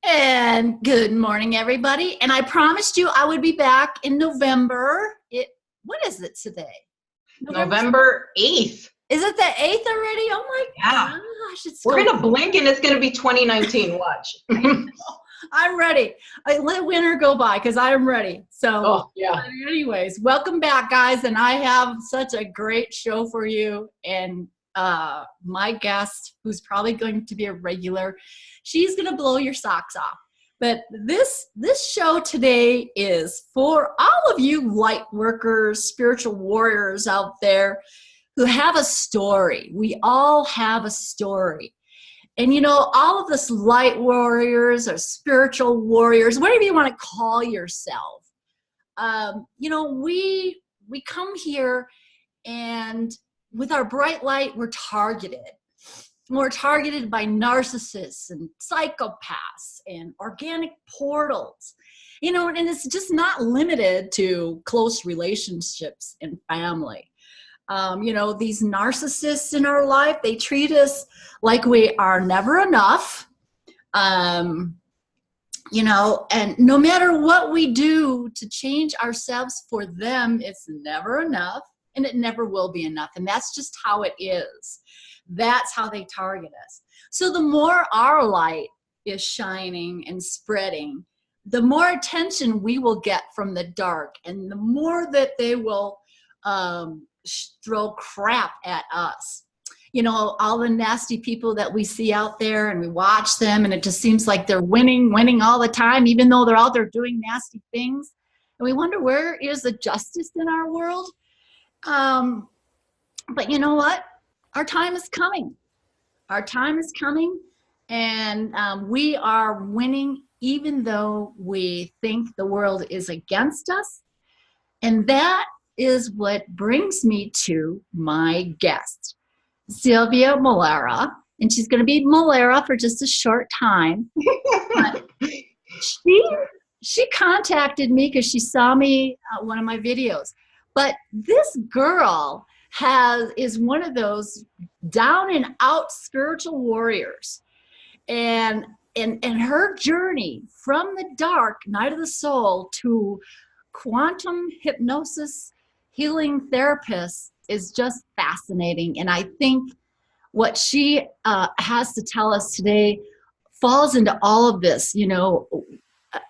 And good morning, everybody. And I promised you I would be back in November. What is it today? November 8th. Is it the 8th already? Oh my gosh. We're going to blink and it's going to be 2019. Watch. I'm ready. Let winter go by because I'm ready. So anyways, welcome back, guys. And I have such a great show for you. And my guest, who's probably going to be a regular, she's going to blow your socks off. But this show today is for all of you light workers, spiritual warriors out there who have a story. We all have a story. And you know, all of us light warriors or spiritual warriors, whatever you want to call yourself, you know, we come here and with our bright light, we're targeted. We're targeted by narcissists and psychopaths and organic portals. You know, and it's just not limited to close relationships and family. You know, these narcissists in our life, they treat us like we are never enough. You know, and no matter what we do to change ourselves for them, it's never enough and it never will be enough. And that's just how it is. That's how they target us. So the more our light is shining and spreading, the more attention we will get from the dark and the more that they will throw crap at us. You know, all the nasty people that we see out there and we watch them and it just seems like they're winning all the time, even though they're out there doing nasty things. And we wonder, where is the justice in our world? But you know what? Our time is coming. Our time is coming, and we are winning even though we think the world is against us. And that is what brings me to my guest, Sylvia Molera. And she's going to be Molera for just a short time. But she contacted me because she saw me one of my videos. But this girl is one of those down and out spiritual warriors, and her journey from the dark night of the soul to quantum hypnosis healing therapist is just fascinating. And I think what she has to tell us today falls into all of this. You know,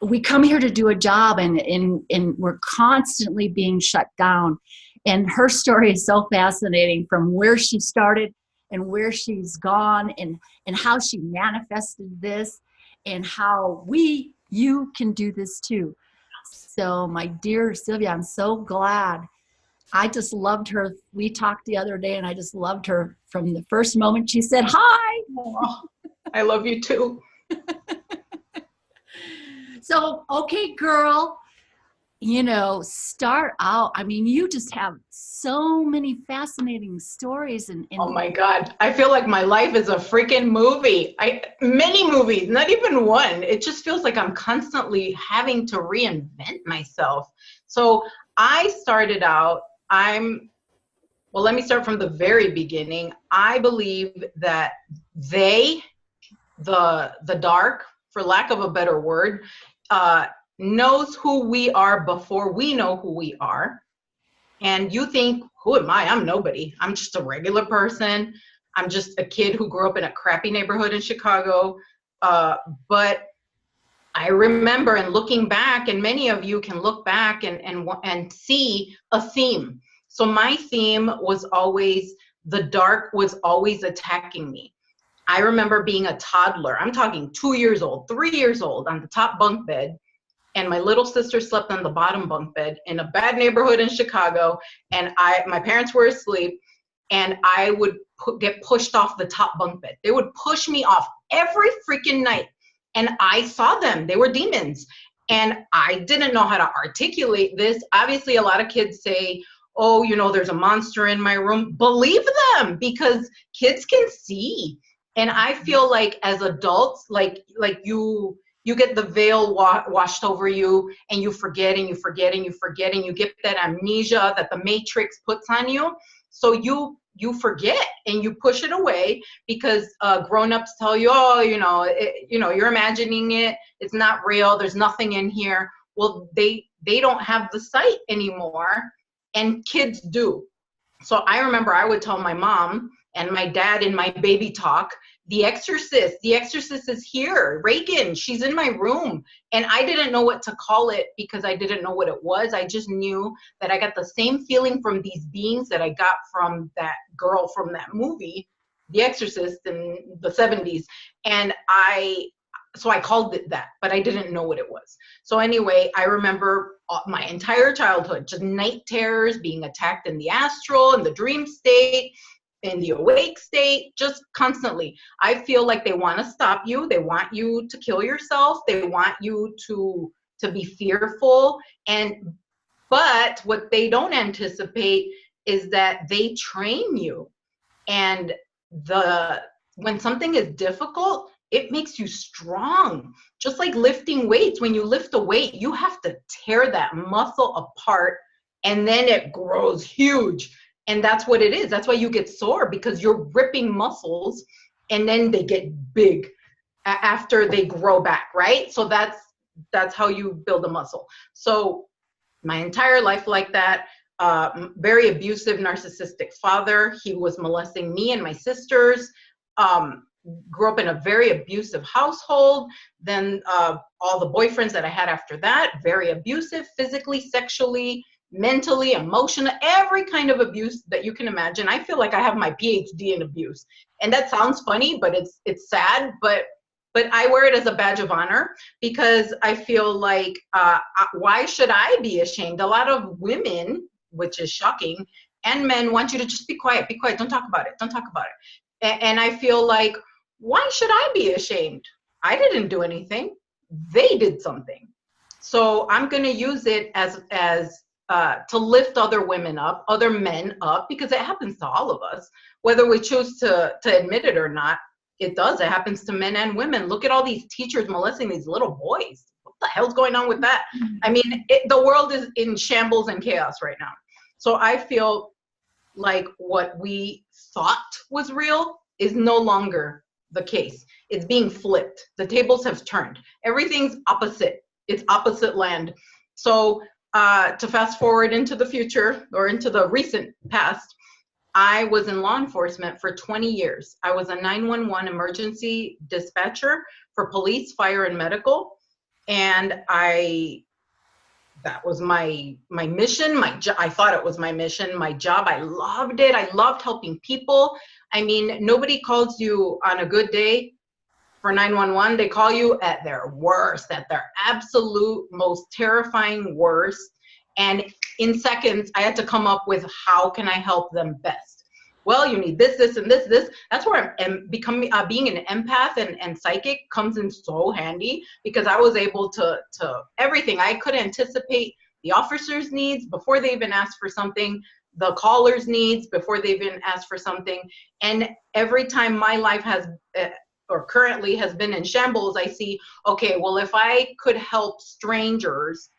we come here to do a job and we're constantly being shut down. And her story is so fascinating, from where she started and where she's gone and how she manifested this and how you can do this too. So my dear Sylvia, I'm so glad. I just loved her. We talked the other day and I just loved her from the first moment she said, hi. Oh, I love you too. So, okay, girl. You know, start out. I mean, you just have so many fascinating stories. And oh my God, I feel like my life is a freaking movie. Many movies, not even one. It just feels like I'm constantly having to reinvent myself. So I started out, well, let me start from the very beginning. I believe that the dark, for lack of a better word, knows who we are before we know who we are. And you think, who am I? I'm nobody. I'm just a regular person. I'm just a kid who grew up in a crappy neighborhood in Chicago. But I remember, and looking back, and many of you can look back and see a theme. So my theme was always, the dark was always attacking me. I remember being a toddler. I'm talking 2 years old, 3 years old, on the top bunk bed. And my little sister slept on the bottom bunk bed in a bad neighborhood in Chicago. And my parents were asleep, and I would get pushed off the top bunk bed. They would push me off every freaking night. And I saw them. They were demons. And I didn't know how to articulate this. Obviously, a lot of kids say, oh, you know, there's a monster in my room. Believe them, because kids can see. And I feel like as adults, like you get the veil washed over you, and you forget and you forget and you forget, and you get that amnesia that the Matrix puts on you. So you you forget and you push it away because grown-ups tell you, oh, you're imagining it. It's not real. There's nothing in here. Well, they don't have the sight anymore, and kids do. So I remember I would tell my mom and my dad in my baby talk, the exorcist is here. Reagan, she's in my room. And I didn't know what to call it because I didn't know what it was. I just knew that I got the same feeling from these beings that I got from that girl from that movie, The Exorcist in the 70s. And so I called it that, but I didn't know what it was. So anyway, I remember my entire childhood, just night terrors, being attacked in the astral, in the dream state, in the awake state, just constantly. I feel like they want to stop you. They want you to kill yourself. They want you to be fearful. But what they don't anticipate is that they train you. And when something is difficult, it makes you strong. Just like lifting weights. When you lift a weight, you have to tear that muscle apart, and then it grows huge. And that's what it is. That's why you get sore, because you're ripping muscles and then they get big after they grow back, right? So that's how you build a muscle. So my entire life like that, very abusive, narcissistic father. He was molesting me and my sisters. Grew up in a very abusive household. Then all the boyfriends that I had after that, very abusive, physically, sexually, mentally, emotional, every kind of abuse that you can imagine. I feel like I have my PhD in abuse. And that sounds funny, but it's sad, but I wear it as a badge of honor, because I feel like, why should I be ashamed? A lot of women, which is shocking, and men want you to just be quiet, don't talk about it. And I feel like, why should I be ashamed? I didn't do anything. They did something. So I'm going to use it as to lift other women up, other men up, because it happens to all of us, whether we choose to admit it or not. It does. It happens to men and women. Look at all these teachers molesting these little boys. What the hell's going on with that? I mean, the world is in shambles and chaos right now. So I feel like what we thought was real is no longer the case. It's being flipped. The tables have turned. Everything's opposite. It's opposite land. So to fast forward into the future, or into the recent past, I was in law enforcement for 20 years. I was a 911 emergency dispatcher for police, fire, and medical. And that was my mission. I thought it was my mission, my job. I loved it. I loved helping people. I mean, nobody calls you on a good day for 911. They call you at their worst, at their absolute most terrifying worst. And in seconds, I had to come up with, how can I help them best? Well, you need this, this, and this. That's where I'm becoming, being an empath and psychic comes in so handy, because I was able to everything. I could anticipate the officer's needs before they even asked for something, the caller's needs before they even asked for something. And every time my life has, or currently has been in shambles, I see, okay, well, if I could help strangers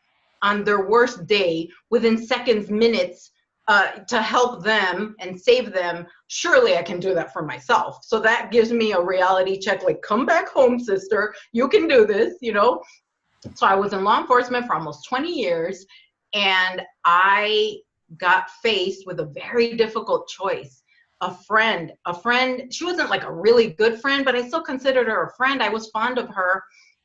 on their worst day within seconds, minutes, to help them and save them, surely I can do that for myself. So that gives me a reality check, like, come back home, sister, you can do this, you know? So I was in law enforcement for almost 20 years, and I got faced with a very difficult choice. A friend, she wasn't like a really good friend, but I still considered her a friend. I was fond of her.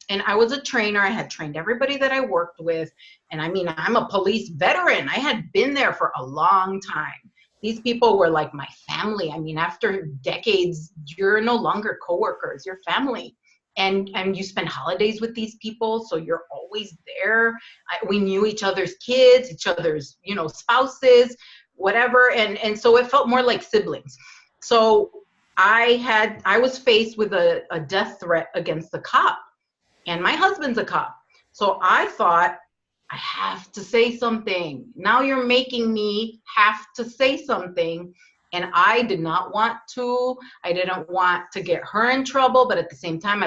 And I was a trainer. I had trained everybody that I worked with. And I mean, I'm a police veteran. I had been there for a long time. These people were like my family. I mean, after decades, you're no longer coworkers, you're family. And you spend holidays with these people, so you're always there. We knew each other's kids, each other's, spouses, whatever. And so it felt more like siblings. So I was faced with a death threat against the cop. And my husband's a cop. So I thought, I have to say something. Now you're making me have to say something. And I did not want to. I didn't want to get her in trouble. But at the same time,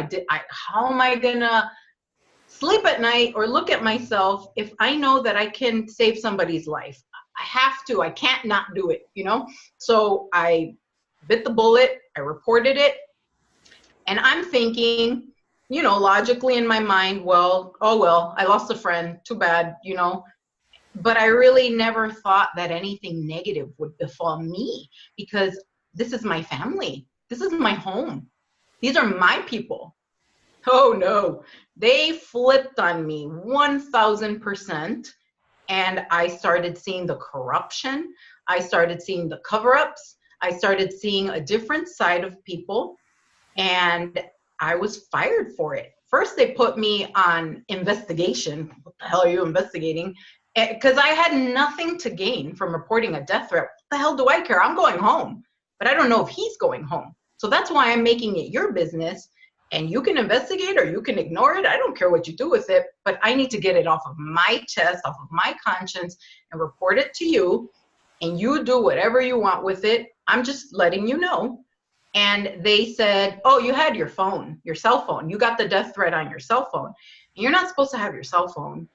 how am I going to sleep at night or look at myself if I know that I can save somebody's life? I have to. I can't not do it, you know? So I bit the bullet. I reported it. And I'm thinking, you know, logically in my mind, well, oh, well, I lost a friend. Too bad, you know? But I really never thought that anything negative would befall me, because this is my family. This is my home. These are my people. Oh no, they flipped on me 1000%. And I started seeing the corruption. I started seeing the cover-ups. I started seeing a different side of people, and I was fired for it. First, they put me on investigation. What the hell are you investigating? Because I had nothing to gain from reporting a death threat. What the hell do I care? I'm going home, but I don't know if he's going home. So that's why I'm making it your business, and you can investigate or you can ignore it. I don't care what you do with it, but I need to get it off of my chest, off of my conscience, and report it to you, and you do whatever you want with it. I'm just letting you know. And they said, oh, you had your phone, your cell phone. You got the death threat on your cell phone. And you're not supposed to have your cell phone.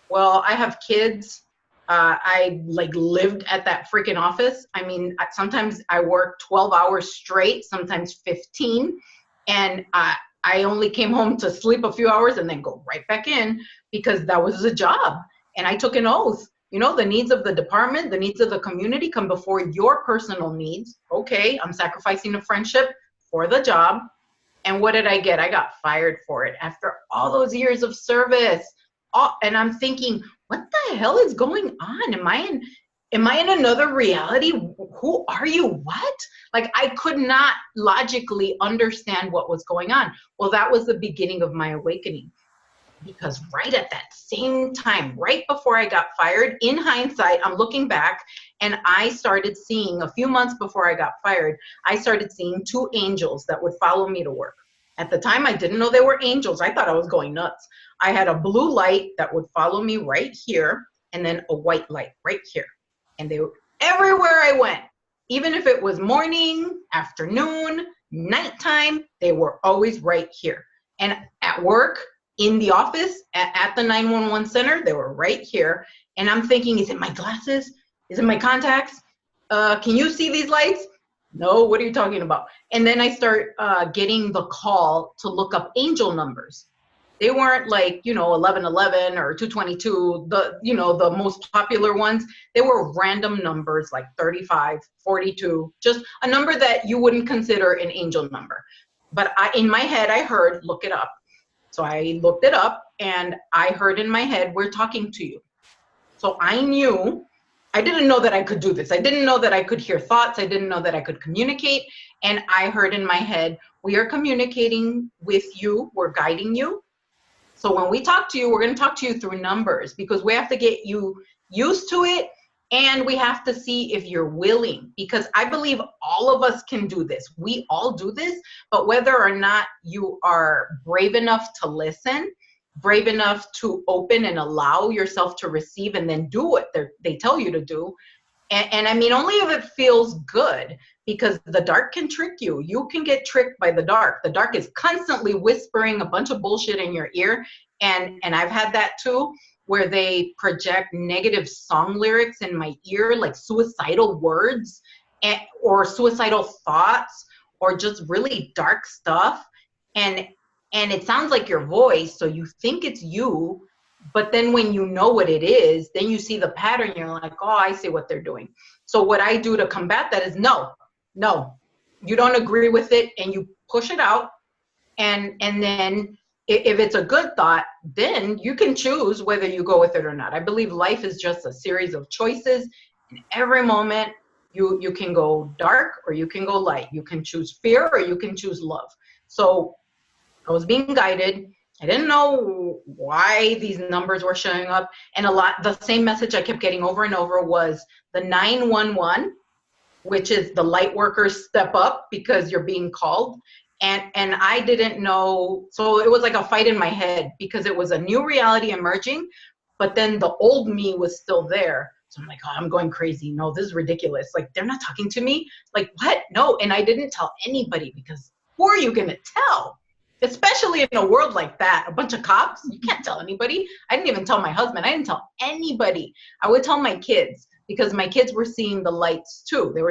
Well, I have kids. I like lived at that freaking office. I mean, sometimes I work 12 hours straight, sometimes 15. And I only came home to sleep a few hours and then go right back in, because that was a job. And I took an oath. You know, the needs of the department, the needs of the community come before your personal needs. Okay, I'm sacrificing a friendship for the job. And what did I get? I got fired for it after all those years of service. And I'm thinking, what the hell is going on? Am I in another reality? Who are you? What? Like, I could not logically understand what was going on. Well, that was the beginning of my awakening. Because right at that same time, right before I got fired, in hindsight, I'm looking back, and I started seeing, a few months before I got fired, I started seeing 2 angels that would follow me to work. At the time, I didn't know they were angels. I thought I was going nuts. I had a blue light that would follow me right here, and then a white light right here. And they were everywhere I went. Even if it was morning, afternoon, nighttime, they were always right here. And at work, in the office, at the 911 center, they were right here. And I'm thinking, is it my glasses? Is it my contacts? Can you see these lights? No, what are you talking about? And then I start getting the call to look up angel numbers. They weren't like, you know, 1111 or 222, the most popular ones. They were random numbers like 35, 42, just a number that you wouldn't consider an angel number. But in my head, I heard, look it up. So I looked it up, and I heard in my head, we're talking to you. So I knew, I didn't know that I could do this. I didn't know that I could hear thoughts. I didn't know that I could communicate. And I heard in my head, we are communicating with you. We're guiding you. So when we talk to you, we're going to talk to you through numbers, because we have to get you used to it. And we have to see if you're willing, because I believe all of us can do this. We all do this, but whether or not you are brave enough to listen, brave enough to open and allow yourself to receive, and then do what they tell you to do. And I mean, only if it feels good, because the dark can trick you. You can get tricked by the dark. The dark is constantly whispering a bunch of bullshit in your ear. And I've had that too, where they project negative song lyrics in my ear, like suicidal words or suicidal thoughts, or just really dark stuff. And it sounds like your voice, so you think it's you, but then when you know what it is, then you see the pattern, you're like, oh, I see what they're doing. So what I do to combat that is no, you don't agree with it, and you push it out. And then if it's a good thought, then you can choose whether you go with it or not. I believe life is just a series of choices. In every moment, you can go dark or you can go light. You can choose fear or you can choose love. So I was being guided. I didn't know why these numbers were showing up. And the same message I kept getting over and over was the 911, which is the light workers step up because you're being called. And I didn't know, so it was like a fight in my head, because it was a new reality emerging, but then the old me was still there. So I'm like, oh, I'm going crazy. No, this is ridiculous. Like, they're not talking to me. Like, what? No. And I didn't tell anybody, because who are you going to tell? Especially in a world like that, a bunch of cops, you can't tell anybody. I didn't even tell my husband. I didn't tell anybody. I would tell my kids, because my kids were seeing the lights too. They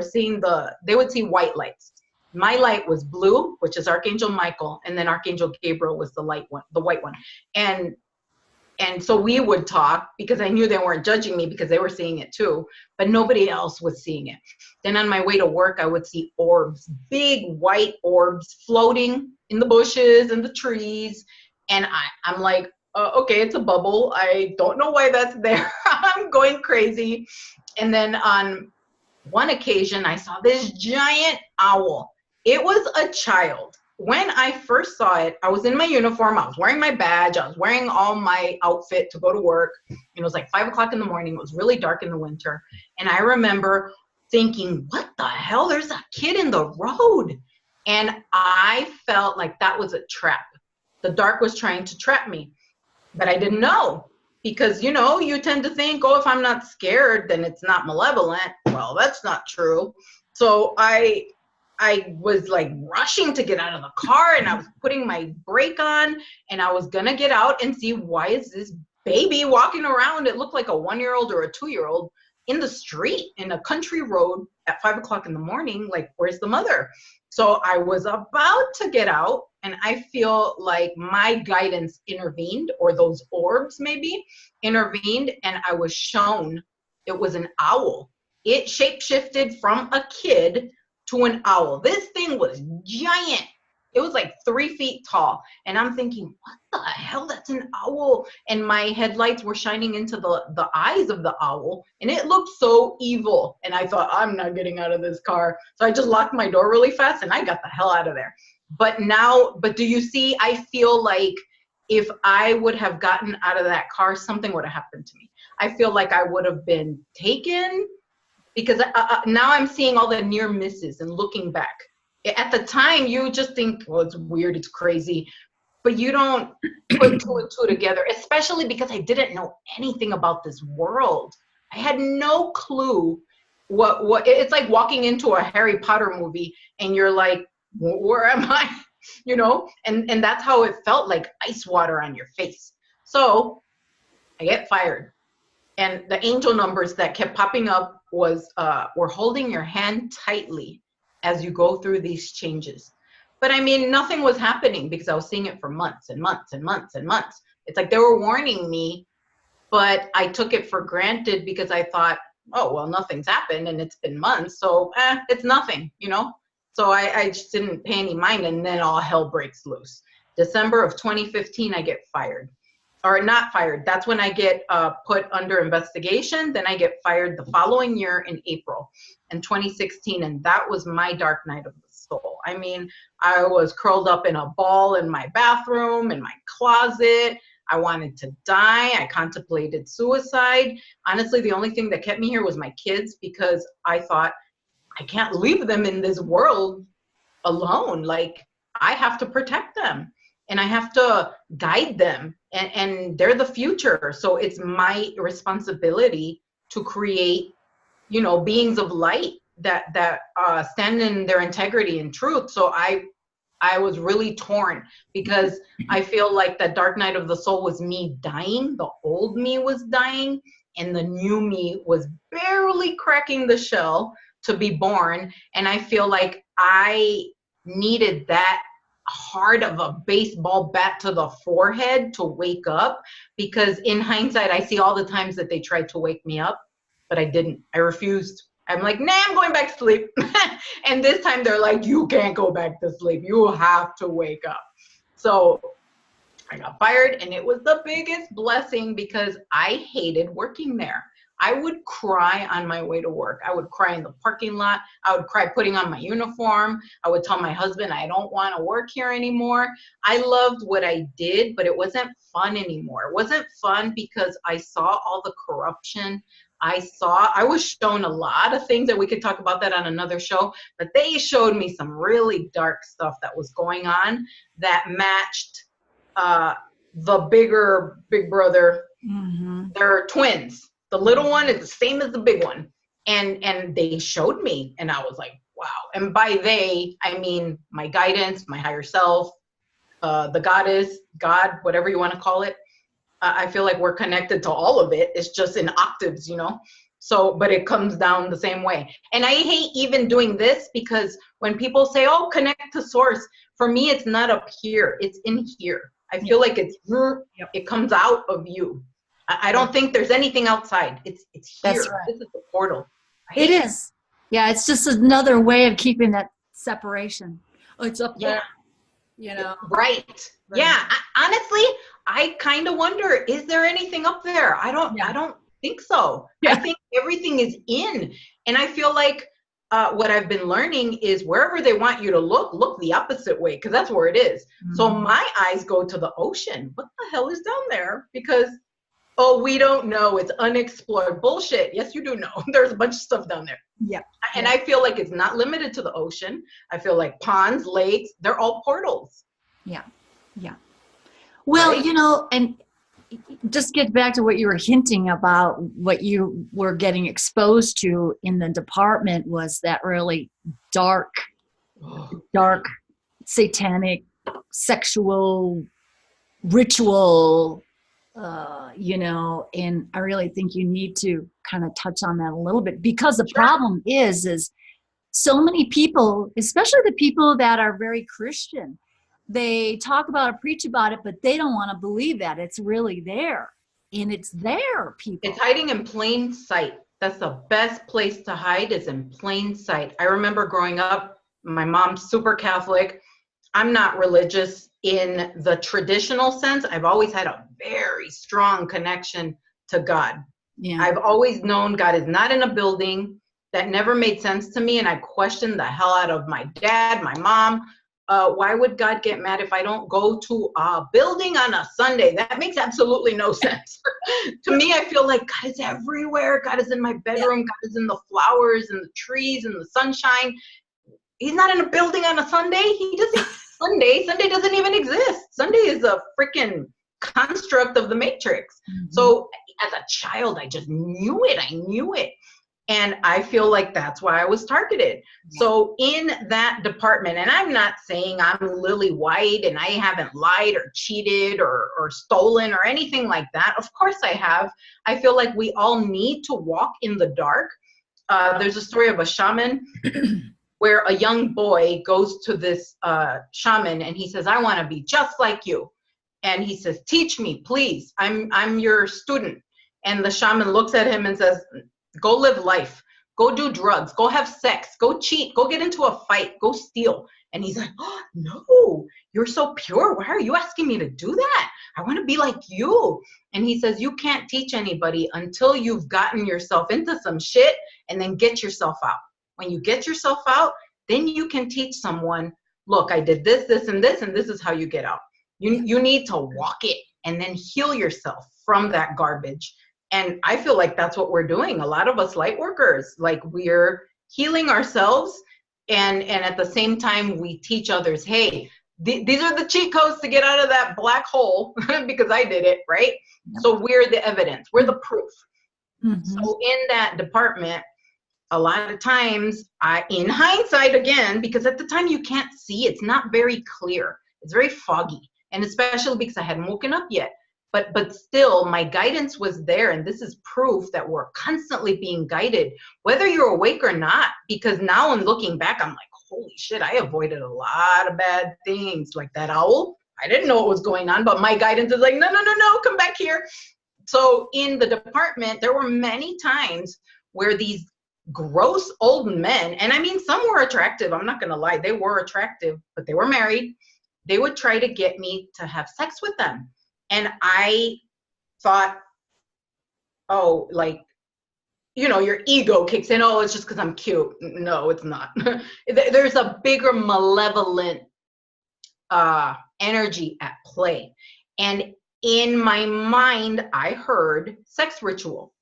would see white lights. My light was blue, which is Archangel Michael, and then Archangel Gabriel was the white one. And so we would talk because I knew they weren't judging me because they were seeing it too, but nobody else was seeing it. Then on my way to work, I would see orbs, big white orbs floating in the bushes and the trees. And I'm like, okay, it's a bubble. I don't know why that's there. I'm going crazy. And then on one occasion, I saw this giant owl. It was a child. When I first saw it, I was in my uniform. I was wearing my badge. I was wearing all my outfit to go to work. It was like 5 o'clock in the morning. It was really dark in the winter. And I remember thinking, what the hell? There's a kid in the road. And I felt like that was a trap. The dark was trying to trap me. But I didn't know. Because, you know, you tend to think, oh, if I'm not scared, then it's not malevolent. Well, that's not true. So I was like rushing to get out of the car, and I was putting my brake on, and I was gonna get out and see, why is this baby walking around? It looked like a 1-year-old or a 2-year-old in the street in a country road at 5 o'clock in the morning. Like, where's the mother? So I was about to get out, and I feel like my guidance intervened, or those orbs maybe intervened, and I was shown it was an owl. It shapeshifted from a kid to an owl. This thing was giant. It was like 3 feet tall. And I'm thinking, what the hell? That's an owl. And my headlights were shining into the eyes of the owl. And it looked so evil. And I thought, I'm not getting out of this car. So I just locked my door really fast and I got the hell out of there. But do you see, I feel like if I would have gotten out of that car, something would have happened to me. I feel like I would have been taken, because now I'm seeing all the near misses and looking back. At the time, you just think, well, it's weird, it's crazy, but you don't put 2 and 2 together, especially because I didn't know anything about this world. I had no clue what it's like walking into a Harry Potter movie and you're like, where am I? You know, and that's how it felt, like ice water on your face. So I get fired. And the angel numbers that kept popping up was, we're holding your hand tightly as you go through these changes. But I mean, nothing was happening because I was seeing it for months and months and months and months. It's like they were warning me, but I took it for granted because I thought, oh, well, nothing's happened and it's been months. So it's nothing, you know? So I just didn't pay any mind, and then all hell breaks loose. December of 2015, I get fired. Or not fired. That's when I get put under investigation. Then I get fired the following year in April in 2016. And that was my dark night of the soul. I mean, I was curled up in a ball in my bathroom, in my closet. I wanted to die. I contemplated suicide. Honestly, the only thing that kept me here was my kids, because I thought, I can't leave them in this world alone. Like, I have to protect them. And I have to guide them, and they're the future. So it's my responsibility to create, you know, beings of light that stand in their integrity and truth. So I was really torn, because I feel like that dark night of the soul was me dying. The old me was dying, and the new me was barely cracking the shell to be born. And I feel like I needed that hard of a baseball bat to the forehead to wake up, because in hindsight, I see all the times that they tried to wake me up, but I didn't. I refused. I'm like, nah, I'm going back to sleep. And this time they're like, you can't go back to sleep. You have to wake up. So I got fired, and it was the biggest blessing, because I hated working there. I would cry on my way to work. I would cry in the parking lot. I would cry putting on my uniform. I would tell my husband, I don't want to work here anymore. I loved what I did, but it wasn't fun anymore. It wasn't fun because I saw all the corruption. I was shown a lot of things, that we could talk about that on another show, but they showed me some really dark stuff that was going on that matched the bigger Big Brother. Mm-hmm. They're twins. The little one is the same as the big one. And they showed me, and I was like, wow. And by they, I mean my guidance, my higher self, the goddess, God, whatever you want to call it. I feel like we're connected to all of it. It's just in octaves, you know? So, but it comes down the same way. And I hate even doing this because when people say, oh, connect to source, for me, it's not up here. It's in here. I feel like it's, it comes out of you. I don't think there's anything outside. It's here. That's right. This is the portal. It is. Yeah, it's just another way of keeping that separation. Oh, it's up there. You know. Right. Yeah. Honestly, I kind of wonder, is there anything up there? I don't think so. I think everything is in. And I feel like what I've been learning is wherever they want you to look the opposite way, because that's where it is. So my eyes go to the ocean. What the hell is down there? Because, oh, we don't know. It's unexplored. Bullshit. Yes, you do know. There's a bunch of stuff down there. Yeah. And I feel like it's not limited to the ocean. I feel like ponds, lakes, they're all portals. Yeah. Yeah. Well, Right? you know, and just get back to what you were hinting about, what you were getting exposed to in the department was that really dark, satanic, sexual, ritual, you know, and I really think you need to kind of touch on that a little bit, because the problem is so many people, especially the people that are very Christian, they talk about it, preach about it, but they don't want to believe that it's really there. And it's there, people. It's hiding in plain sight. That's the best place to hide, is in plain sight. I remember growing up, my mom's super Catholic. I'm not religious in the traditional sense. I've always had a very strong connection to God. Yeah. I've always known God is not in a building. That never made sense to me. And I questioned the hell out of my dad, my mom. Why would God get mad if I don't go to a building on a Sunday? That makes absolutely no sense. To me, I feel like God is everywhere. God is in my bedroom. God is in the flowers and the trees and the sunshine. He's not in a building on a Sunday. He doesn't. Sunday doesn't even exist. Sunday is a freaking construct of the Matrix. So as a child, I just knew it. I knew it. And I feel like that's why I was targeted. So in that department, and I'm not saying I'm lily white and I haven't lied or cheated or stolen or anything like that. Of course I have. I feel like we all need to walk in the dark. There's a story of a shaman where a young boy goes to this shaman and he says, I want to be just like you. And he says, teach me, please. I'm your student. And the shaman looks at him and says, go live life, go do drugs, go have sex, go cheat, go get into a fight, go steal. And he's like, oh, no, you're so pure. Why are you asking me to do that? I want to be like you. And he says, you can't teach anybody until you've gotten yourself into some shit and then get yourself out. When you get yourself out, then you can teach someone, look, I did this, this, and this, and this is how you get out. You need to walk it and then heal yourself from that garbage. And I feel like that's what we're doing. A lot of us light workers, like we're healing ourselves. And at the same time, we teach others, hey, these are the cheat codes to get out of that black hole, because I did it, right? Yep. So we're the evidence. We're the proof. So in that department, a lot of times, in hindsight again, because at the time you can't see, it's not very clear. It's very foggy. And especially because I hadn't woken up yet. But still, my guidance was there, and this is proof that we're constantly being guided, whether you're awake or not, because now in looking back, I'm like, holy shit, I avoided a lot of bad things, like that owl. I didn't know what was going on, but my guidance is like, no, come back here. So in the department, there were many times where these gross old men, and I mean, some were attractive, I'm not going to lie, they were attractive, but they were married. They would try to get me to have sex with them. And I thought, oh, like, you know, your ego kicks in. Oh, it's just because I'm cute. No, it's not. There's a bigger malevolent energy at play. And in my mind, I heard sex ritual.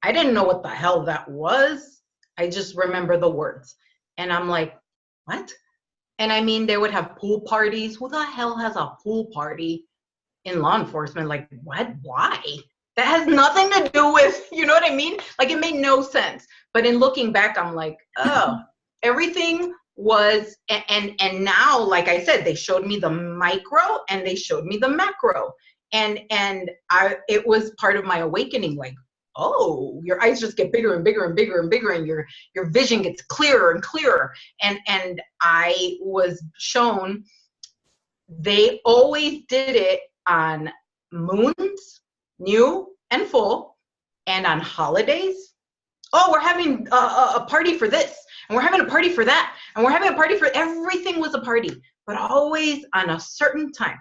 I didn't know what the hell that was. I just remember the words. And I'm like, what? And I mean, they would have pool parties. Who the hell has a pool party in law enforcement? Like, what? Why? That has nothing to do with, you know what I mean? Like, it made no sense. But in looking back, I'm like, oh, everything was, and now, like I said, they showed me the micro and they showed me the macro. And it was part of my awakening. Like, oh, your eyes just get bigger and bigger and bigger and bigger, and your vision gets clearer and clearer. And I was shown they always did it on moons, new and full, and on holidays. Oh, we're having a party for this, and we're having a party for that, and we're having a party for everything was a party, but always on a certain time.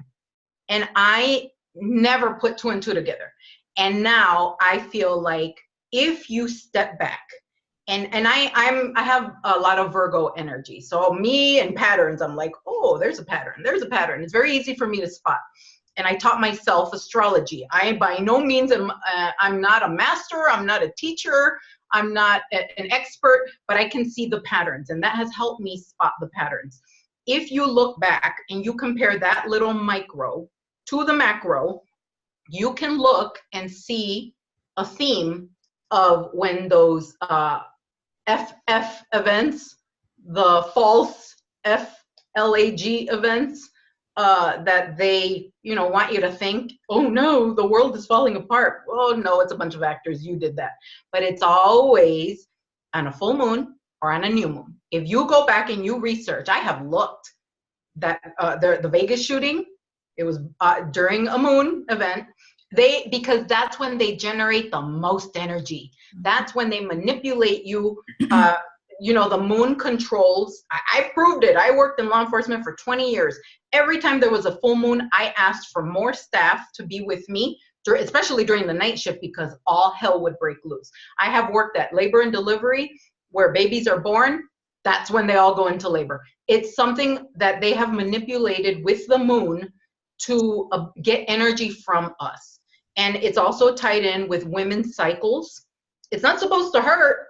And I never put two and two together. And now I feel like if you step back, and I have a lot of Virgo energy. So me and patterns, I'm like, oh, there's a pattern. There's a pattern. It's very easy for me to spot. And I taught myself astrology. I by no means I'm not a master. I'm not a teacher. I'm not an expert, but I can see the patterns, and that has helped me spot the patterns. If you look back and you compare that little micro to the macro, you can look and see a theme of when those FF events, the false FLAG events, that they, want you to think, oh no, the world is falling apart. Oh no, it's a bunch of actors, you did that. But it's always on a full moon or on a new moon. If you go back and you research, I have looked that the Vegas shooting, it was during a moon event. Because that's when they generate the most energy. That's when they manipulate you. The moon controls. I proved it. I worked in law enforcement for 20 years. Every time there was a full moon, I asked for more staff to be with me, especially during the night shift, because all hell would break loose. I have worked at labor and delivery where babies are born. That's when they all go into labor. It's something that they have manipulated with the moon to get energy from us. And it's also tied in with women's cycles. It's not supposed to hurt,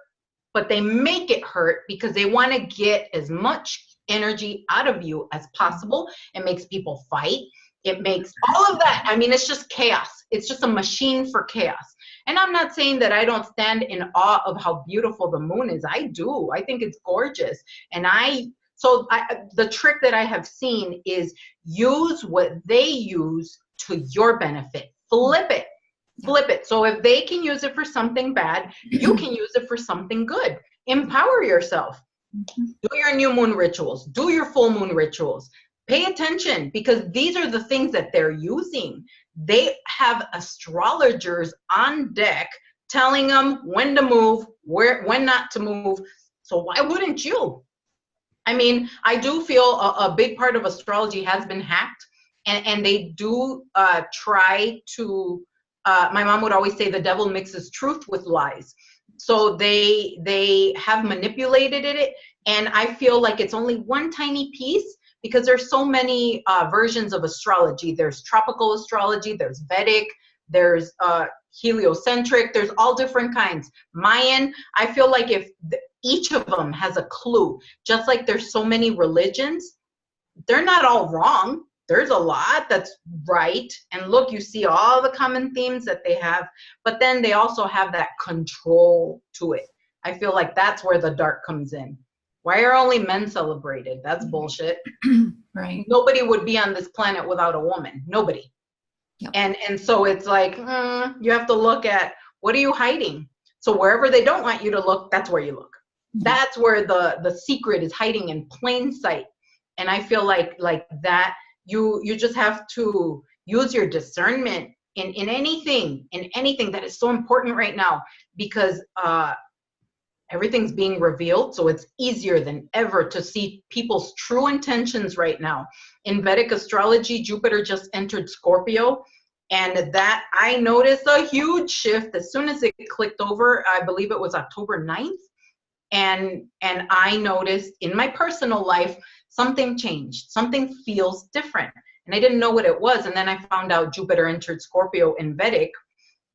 but they make it hurt because they want to get as much energy out of you as possible. It makes people fight. It makes all of that. I mean, it's just chaos. It's just a machine for chaos. And I'm not saying that I don't stand in awe of how beautiful the moon is. I do. I think it's gorgeous. And the trick that I have seen is use what they use to your benefit. Flip it. So if they can use it for something bad, you can use it for something good. Empower yourself. Do your new moon rituals. Do your full moon rituals. Pay attention, because these are the things that they're using. They have astrologers on deck telling them when to move, when not to move. So why wouldn't you? I mean, I do feel a big part of astrology has been hacked. And they do try to, my mom would always say the devil mixes truth with lies. So they have manipulated it. And I feel like it's only one tiny piece, because there's so many versions of astrology. There's tropical astrology, there's Vedic, there's heliocentric, there's all different kinds. Mayan, I feel like if each of them has a clue, just like there's so many religions, they're not all wrong. There's a lot that's right. And look, you see all the common themes that they have, but then they also have that control to it. I feel like that's where the dark comes in. Why are only men celebrated? That's bullshit. Right. Nobody would be on this planet without a woman. Nobody. Yep. And so it's like, you have to look at, what are you hiding? So wherever they don't want you to look, that's where you look. Mm-hmm. That's where the secret is hiding in plain sight. And I feel like that, you just have to use your discernment in anything that is so important right now, because everything's being revealed. So it's easier than ever to see people's true intentions right now. In Vedic astrology, Jupiter just entered Scorpio, and that I noticed a huge shift as soon as it clicked over. I believe it was October 9th. And I noticed in my personal life, something changed. Something feels different. And I didn't know what it was. And then I found out Jupiter entered Scorpio in Vedic.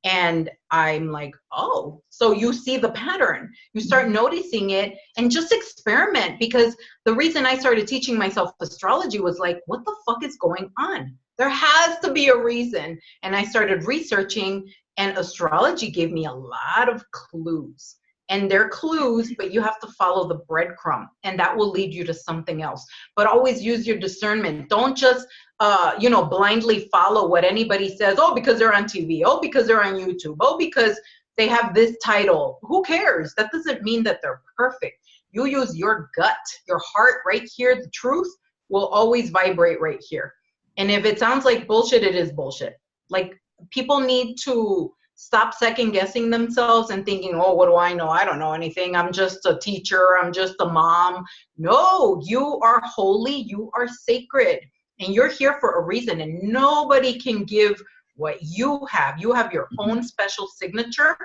And I'm like, oh, so you see the pattern. You start noticing it and just experiment. Because the reason I started teaching myself astrology was like, what the fuck is going on? There has to be a reason. And I started researching, and astrology gave me a lot of clues. And they're clues, but you have to follow the breadcrumb, and that will lead you to something else. But always use your discernment. Don't just, blindly follow what anybody says. Oh, because they're on TV. Oh, because they're on YouTube. Oh, because they have this title. Who cares? That doesn't mean that they're perfect. You use your gut, your heart right here. The truth will always vibrate right here. And if it sounds like bullshit, it is bullshit. Like, people need to stop second guessing themselves and thinking, oh, what do I know? I don't know anything. I'm just a teacher. I'm just a mom. No, you are holy. You are sacred. And you're here for a reason. And nobody can give what you have. You have your own special signature.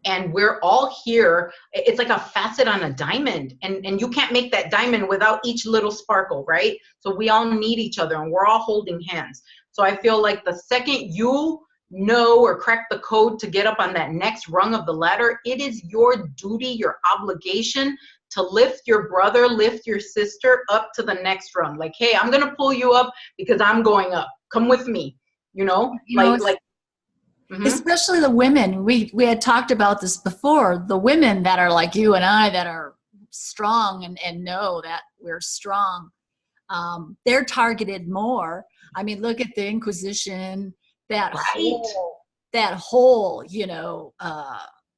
And we're all here. It's like a facet on a diamond. And you can't make that diamond without each little sparkle, right? So we all need each other, and we're all holding hands. So I feel like the second you know or crack the code to get up on that next rung of the ladder, it is your duty, your obligation to lift your brother, lift your sister up to the next rung. Like, hey, I'm going to pull you up because I'm going up. Come with me. Especially the women. We had talked about this before. The women that are like you and I, that are strong and know that we're strong, they're targeted more. I mean, look at the Inquisition, that whole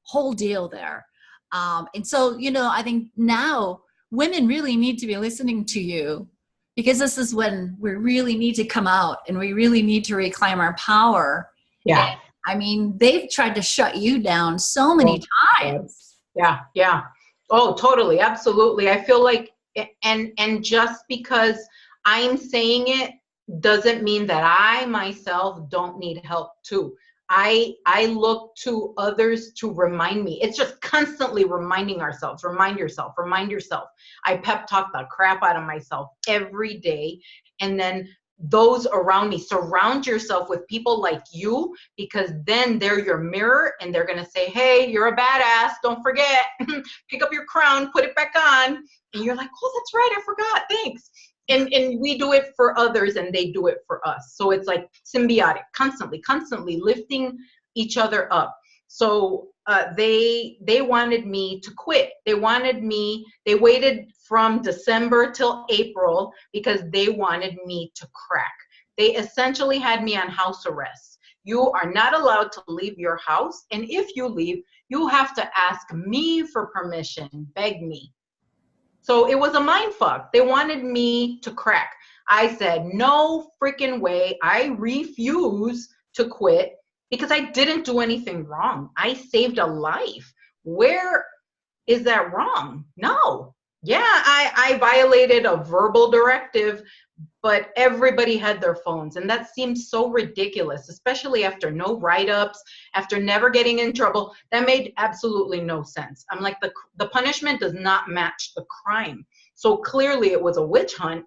whole deal there. And so, I think now women really need to be listening to you, because this is when we really need to come out and we really need to reclaim our power. Yeah. And, I mean, they've tried to shut you down so many times. Yeah. Yeah. Oh, totally. Absolutely. I feel like, and just because I'm saying it doesn't mean that I myself don't need help too. I look to others to remind me. It's just constantly reminding ourselves, remind yourself. I pep talk the crap out of myself every day. And then those around me, surround yourself with people like you, because then they're your mirror, and they're going to say, hey, you're a badass. Don't forget, pick up your crown, put it back on. And you're like, oh, that's right. I forgot. Thanks. And we do it for others, and they do it for us. So it's like symbiotic, constantly lifting each other up. So they wanted me to quit. They waited from December till April because they wanted me to crack. They essentially had me on house arrest. You are not allowed to leave your house. And if you leave, you have to ask me for permission, beg me. So it was a mind fuck. They wanted me to crack. I said, no freaking way. I refuse to quit because I didn't do anything wrong. I saved a life. Where is that wrong? No. Yeah, I violated a verbal directive, but everybody had their phones. And that seems so ridiculous, especially after no write-ups, after never getting in trouble. That made absolutely no sense. I'm like, the punishment does not match the crime. So clearly it was a witch hunt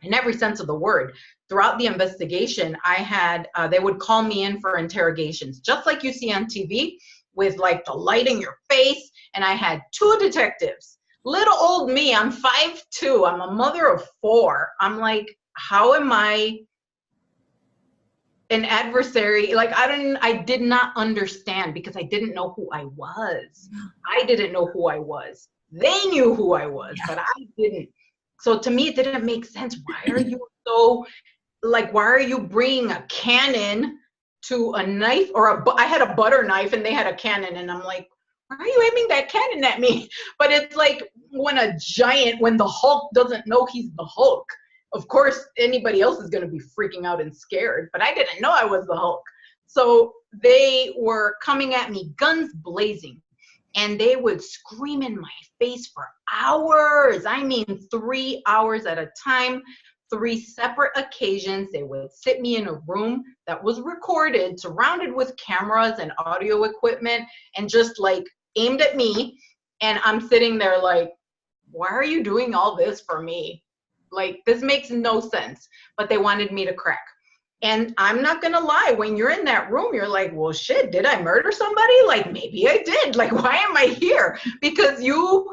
in every sense of the word. Throughout the investigation, I had, they would call me in for interrogations, just like you see on TV, with like the light in your face. And I had 2 detectives. Little old me, I'm 5'2", I'm a mother of 4. I'm like, how am I an adversary? Like, I did not understand, because I didn't know who I was. I didn't know who I was. They knew who I was, but I didn't. So to me, it didn't make sense. Why are you why are you bringing a cannon to a knife, or I had a butter knife and they had a cannon, and I'm like, why are you aiming that cannon at me? But it's like when the Hulk doesn't know he's the Hulk, of course anybody else is going to be freaking out and scared, but I didn't know I was the Hulk. So they were coming at me, guns blazing, and they would scream in my face for hours. I mean, 3 hours at a time, 3 separate occasions. They would sit me in a room that was recorded, surrounded with cameras and audio equipment, and just like aimed at me. And I'm sitting there like, why are you doing all this for me? Like, this makes no sense. But they wanted me to crack. And I'm not going to lie, when you're in that room, you're like, well, shit, did I murder somebody? Like, maybe I did. Like, why am I here? Because you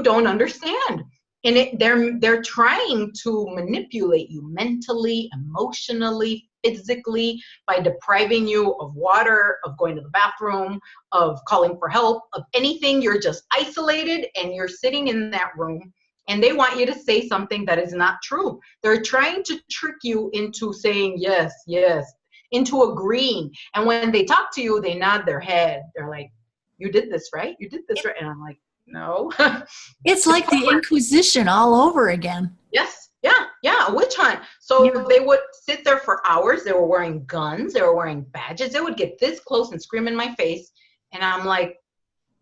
don't understand. And they're trying to manipulate you mentally, emotionally, physically, by depriving you of water, of going to the bathroom, of calling for help, of anything. You're just isolated, and you're sitting in that room, and they want you to say something that is not true. They're trying to trick you into saying yes, yes. into agreeing. And when they talk to you, they nod their head. They're like, you did this, right? You did this, right? And I'm like, no. It's like the Inquisition all over again. Yes. Yeah. Yeah. A witch hunt. So they would sit there for hours. They were wearing guns. They were wearing badges. They would get this close and scream in my face. And I'm like,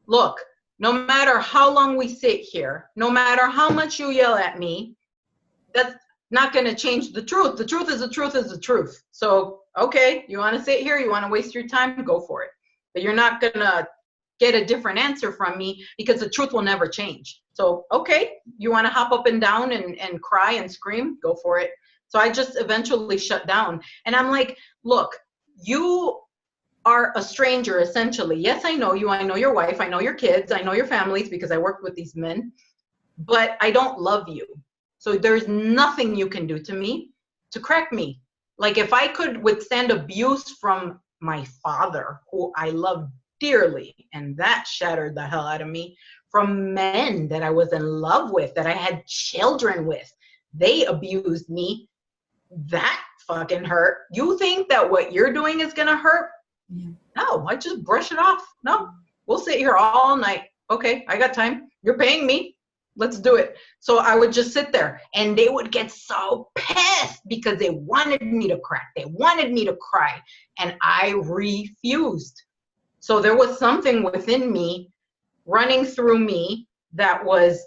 look, no matter how long we sit here, no matter how much you yell at me, that's not going to change the truth. The truth is the truth is the truth. So, okay, you want to sit here? You want to waste your time? Go for it. But you're not going to get a different answer from me because the truth will never change. So, okay, you want to hop up and down and cry and scream? Go for it. So I just eventually shut down. And I'm like, look, you are a stranger, essentially. Yes, I know you. I know your wife. I know your kids. I know your families because I worked with these men. But I don't love you. So there's nothing you can do to me to correct me. Like if I could withstand abuse from my father, who I love dearly, and that shattered the hell out of me, from men that I was in love with, that I had children with, they abused me. That fucking hurt. You think that what you're doing is gonna hurt? Yeah. No, I just brush it off. No, we'll sit here all night. Okay, I got time. You're paying me. Let's do it. So I would just sit there and they would get so pissed because they wanted me to crack. They wanted me to cry and I refused. So there was something within me running through me that was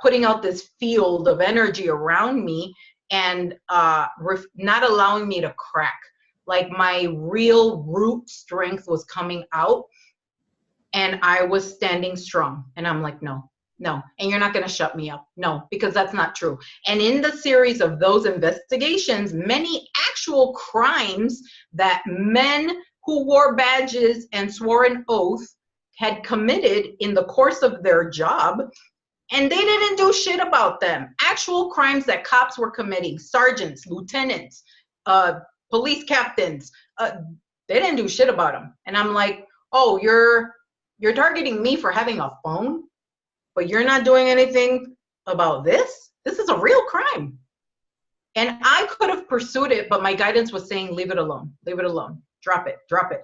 putting out this field of energy around me and not allowing me to crack. Like my real root strength was coming out and I was standing strong. And I'm like, no. And you're not going to shut me up. No, because that's not true. And in the series of those investigations, many actual crimes that men who wore badges and swore an oath had committed in the course of their job, and they didn't do shit about them. Actual crimes that cops were committing, sergeants, lieutenants, police captains, they didn't do shit about them. And I'm like, oh, you're targeting me for having a phone, but you're not doing anything about this? This is a real crime. And I could have pursued it, but my guidance was saying, leave it alone, drop it.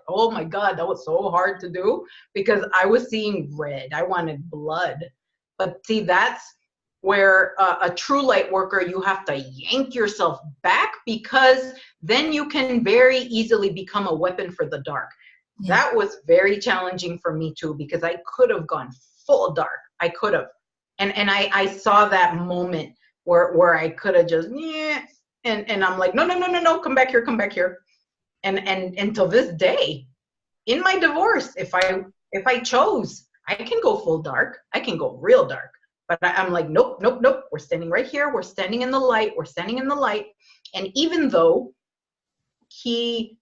Oh my God, that was so hard to do because I was seeing red. I wanted blood. But see, that's where a true light worker, you have to yank yourself back because then you can very easily become a weapon for the dark. Yeah. That was very challenging for me too, because I could have gone full dark. I could have. And I saw that moment where I could have just, and I'm like, no, come back here. And until this day, in my divorce, if I chose, I can go full dark. I can go real dark. But I'm like, nope. We're standing right here. We're standing in the light. And even though he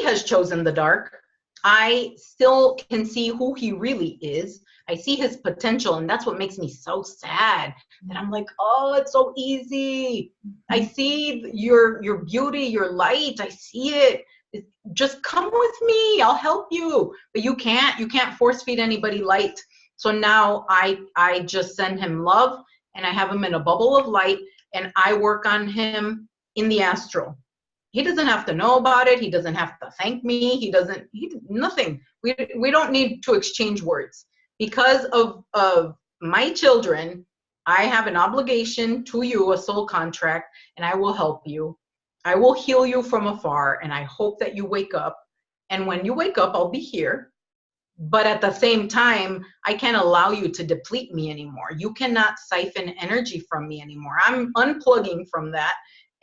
has chosen the dark, I still can see who he really is. I see his potential, and that's what makes me so sad. And I'm like, oh, it's so easy. I see your beauty, your light. I see it. Just come with me. I'll help you. But you can't force feed anybody light. So now I just send him love, and I have him in a bubble of light, and I work on him in the astral. He doesn't have to know about it. He doesn't have to thank me. Nothing. We don't need to exchange words. Because of my children, I have an obligation to you, a soul contract, and I will help you. I will heal you from afar, and I hope that you wake up. And when you wake up, I'll be here. But at the same time, I can't allow you to deplete me anymore. You cannot siphon energy from me anymore. I'm unplugging from that.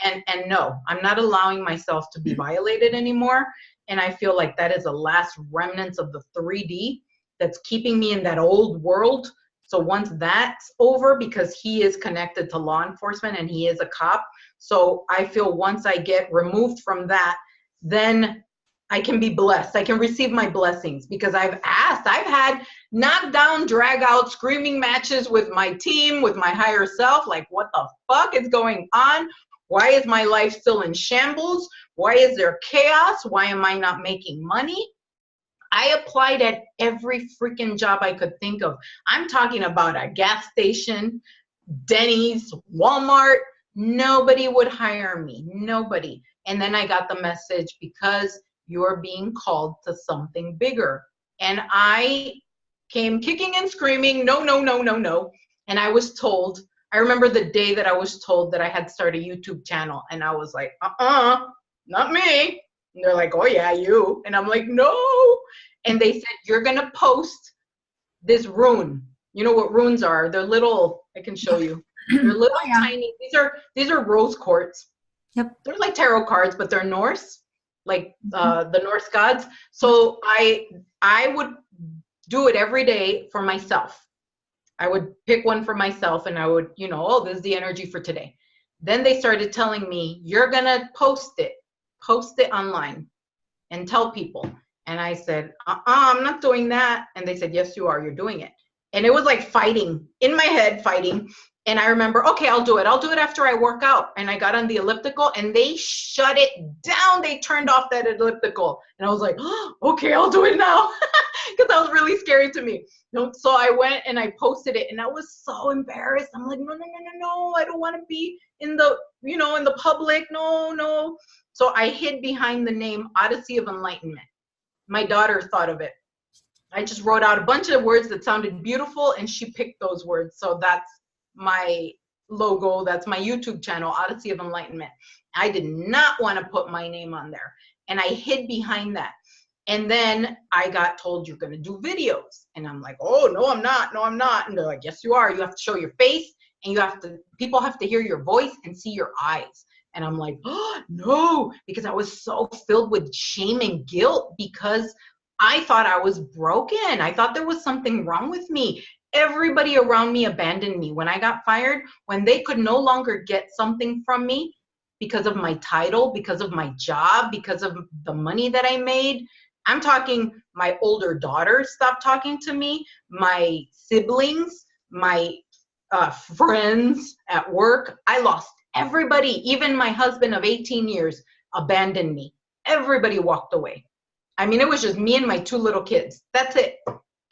And no, I'm not allowing myself to be violated anymore. And I feel like that is the last remnants of the 3D that's keeping me in that old world. So once that's over, because he is connected to law enforcement and he is a cop. So I feel once I get removed from that, then I can be blessed. I can receive my blessings because I've had knockdown, drag out, screaming matches with my team, with my higher self. Like, what the fuck is going on? Why is my life still in shambles? Why is there chaos? Why am I not making money? I applied at every freaking job I could think of. I'm talking about a gas station, Denny's, Walmart, Nobody would hire me, nobody. And then I got the message, because you're being called to something bigger. And I came kicking and screaming, no, no, no, no, no. And I was told, I remember the day that I was told that I had to start a YouTube channel. And I was like, not me. And they're like, oh yeah, you. And I'm like, no. And they said, you're going to post this rune. You know what runes are? They're little, I can show you. They're little tiny, these are rose quartz. Yep. They're like tarot cards, but they're Norse, like the Norse gods. So I would do it every day for myself. I would pick one for myself, and I would, oh, this is the energy for today. Then they started telling me, you're going to post it online and tell people. And I said, I'm not doing that. And they said, yes, you are. You're doing it. And it was like fighting in my head, fighting. And I remember, okay, I'll do it. I'll do it after I work out. And I got on the elliptical, and they shut it down. They turned off that elliptical. And I was like, oh, okay, I'll do it now. Because that was really scary to me. So I went and I posted it, and I was so embarrassed. I'm like, no, I don't want to be in the, in the public. No. So I hid behind the name Odyssey of Enlightenment. My daughter thought of it. I just wrote out a bunch of words that sounded beautiful, and she picked those words. So that's my logo. That's my YouTube channel, Odyssey of Enlightenment. I did not want to put my name on there, and I hid behind that. And then I got told, you're going to do videos. And I'm like, oh, no, I'm not. And they're like, yes, you are. You have to show your face, and people have to hear your voice and see your eyes. And I'm like, oh, no, because I was so filled with shame and guilt, because I thought I was broken. I thought there was something wrong with me. Everybody around me abandoned me. When I got fired, when they could no longer get something from me because of my title, because of my job, because of the money that I made, I'm talking my older daughter stopped talking to me, my siblings, my friends at work. I lost everybody. Even my husband of 18 years abandoned me. Everybody walked away. I mean, it was just me and my 2 little kids. That's it.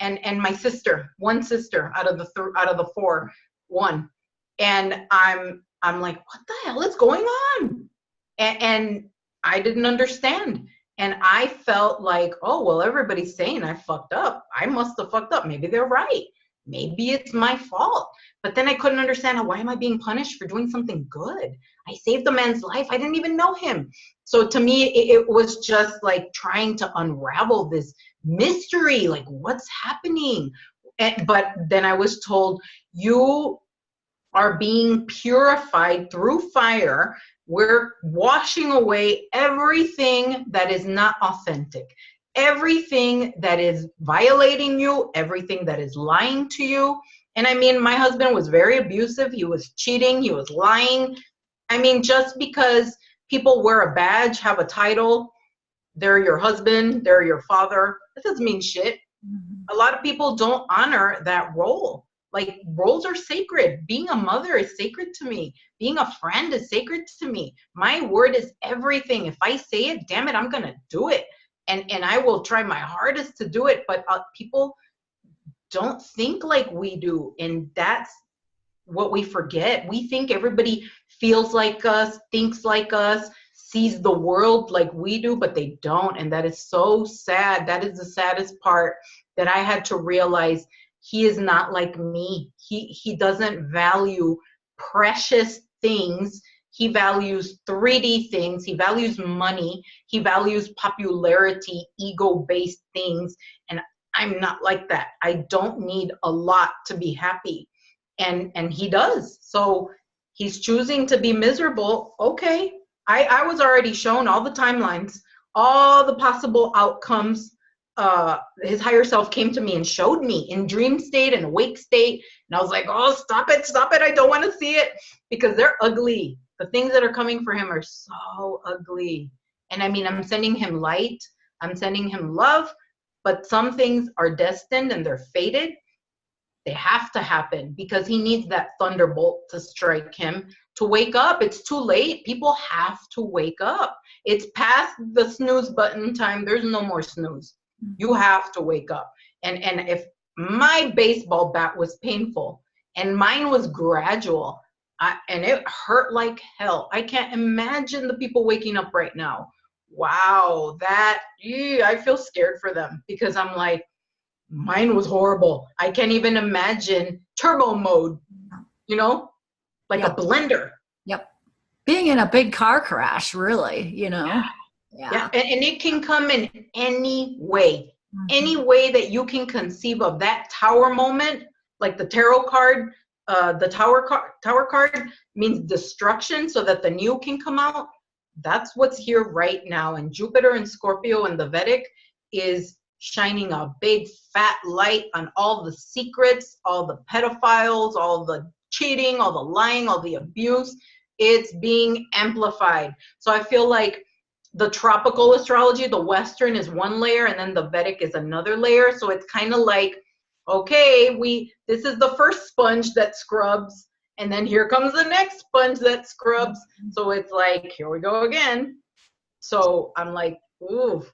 And my sister, one sister out of the 4, one. And I'm like, what the hell is going on? And I didn't understand. And I felt like, oh, well, everybody's saying I fucked up. I must have fucked up. Maybe they're right. Maybe it's my fault. But then I couldn't understand, why am I being punished for doing something good? I saved a man's life. I didn't even know him. So to me, it was just like trying to unravel this mystery, like what's happening. But then I was told, you are being purified through fire. We're washing away everything that is not authentic, everything that is violating you, everything that is lying to you. And I mean, my husband was very abusive. He was cheating. He was lying. I mean, just because people wear a badge, have a title, they're your husband, they're your father, that doesn't mean shit. A lot of people don't honor that role. Like, roles are sacred. Being a mother is sacred to me. Being a friend is sacred to me. My word is everything. If I say it, damn it, I'm going to do it. And I will try my hardest to do it. But people don't think like we do. And that's what we forget. We think everybody feels like us, thinks like us, sees the world like we do, but they don't. And that is so sad. That is the saddest part, that I had to realize he is not like me. He doesn't value precious things. He values 3D things. He values money. He values popularity, ego-based things. And I'm not like that. I don't need a lot to be happy. And he does. So he's choosing to be miserable. Okay. I was already shown all the timelines, all the possible outcomes. His higher self came to me and showed me in dream state and awake state. And I was like, oh, stop it. I don't want to see it, because they're ugly. The things that are coming for him are so ugly. And I mean, I'm sending him light. I'm sending him love, but some things are destined and they're fated. They have to happen, because he needs that thunderbolt to strike him to wake up. It's too late. People have to wake up. It's past the snooze button time. There's no more snooze. You have to wake up. And if my baseball bat was painful and mine was gradual, And it hurt like hell. I can't imagine the people waking up right now. Wow, I feel scared for them, because I'm like, mine was horrible. I can't even imagine turbo mode, like a Yep. blender. Yep. Being in a big car crash, really, Yeah. And it can come in any way, any way that you can conceive of. That tower moment, like the tarot card, the tower card means destruction so that the new can come out. That's what's here right now. And Jupiter and Scorpio and the Vedic is shining a big fat light on all the secrets, all the pedophiles, all the cheating, all the lying, all the abuse. It's being amplified. So I feel like the tropical astrology, the Western, is one layer, and then the Vedic is another layer. So it's kind of like, okay, this is the first sponge that scrubs, and then here comes the next sponge that scrubs. So it's like, here we go again. So I'm like, ooh,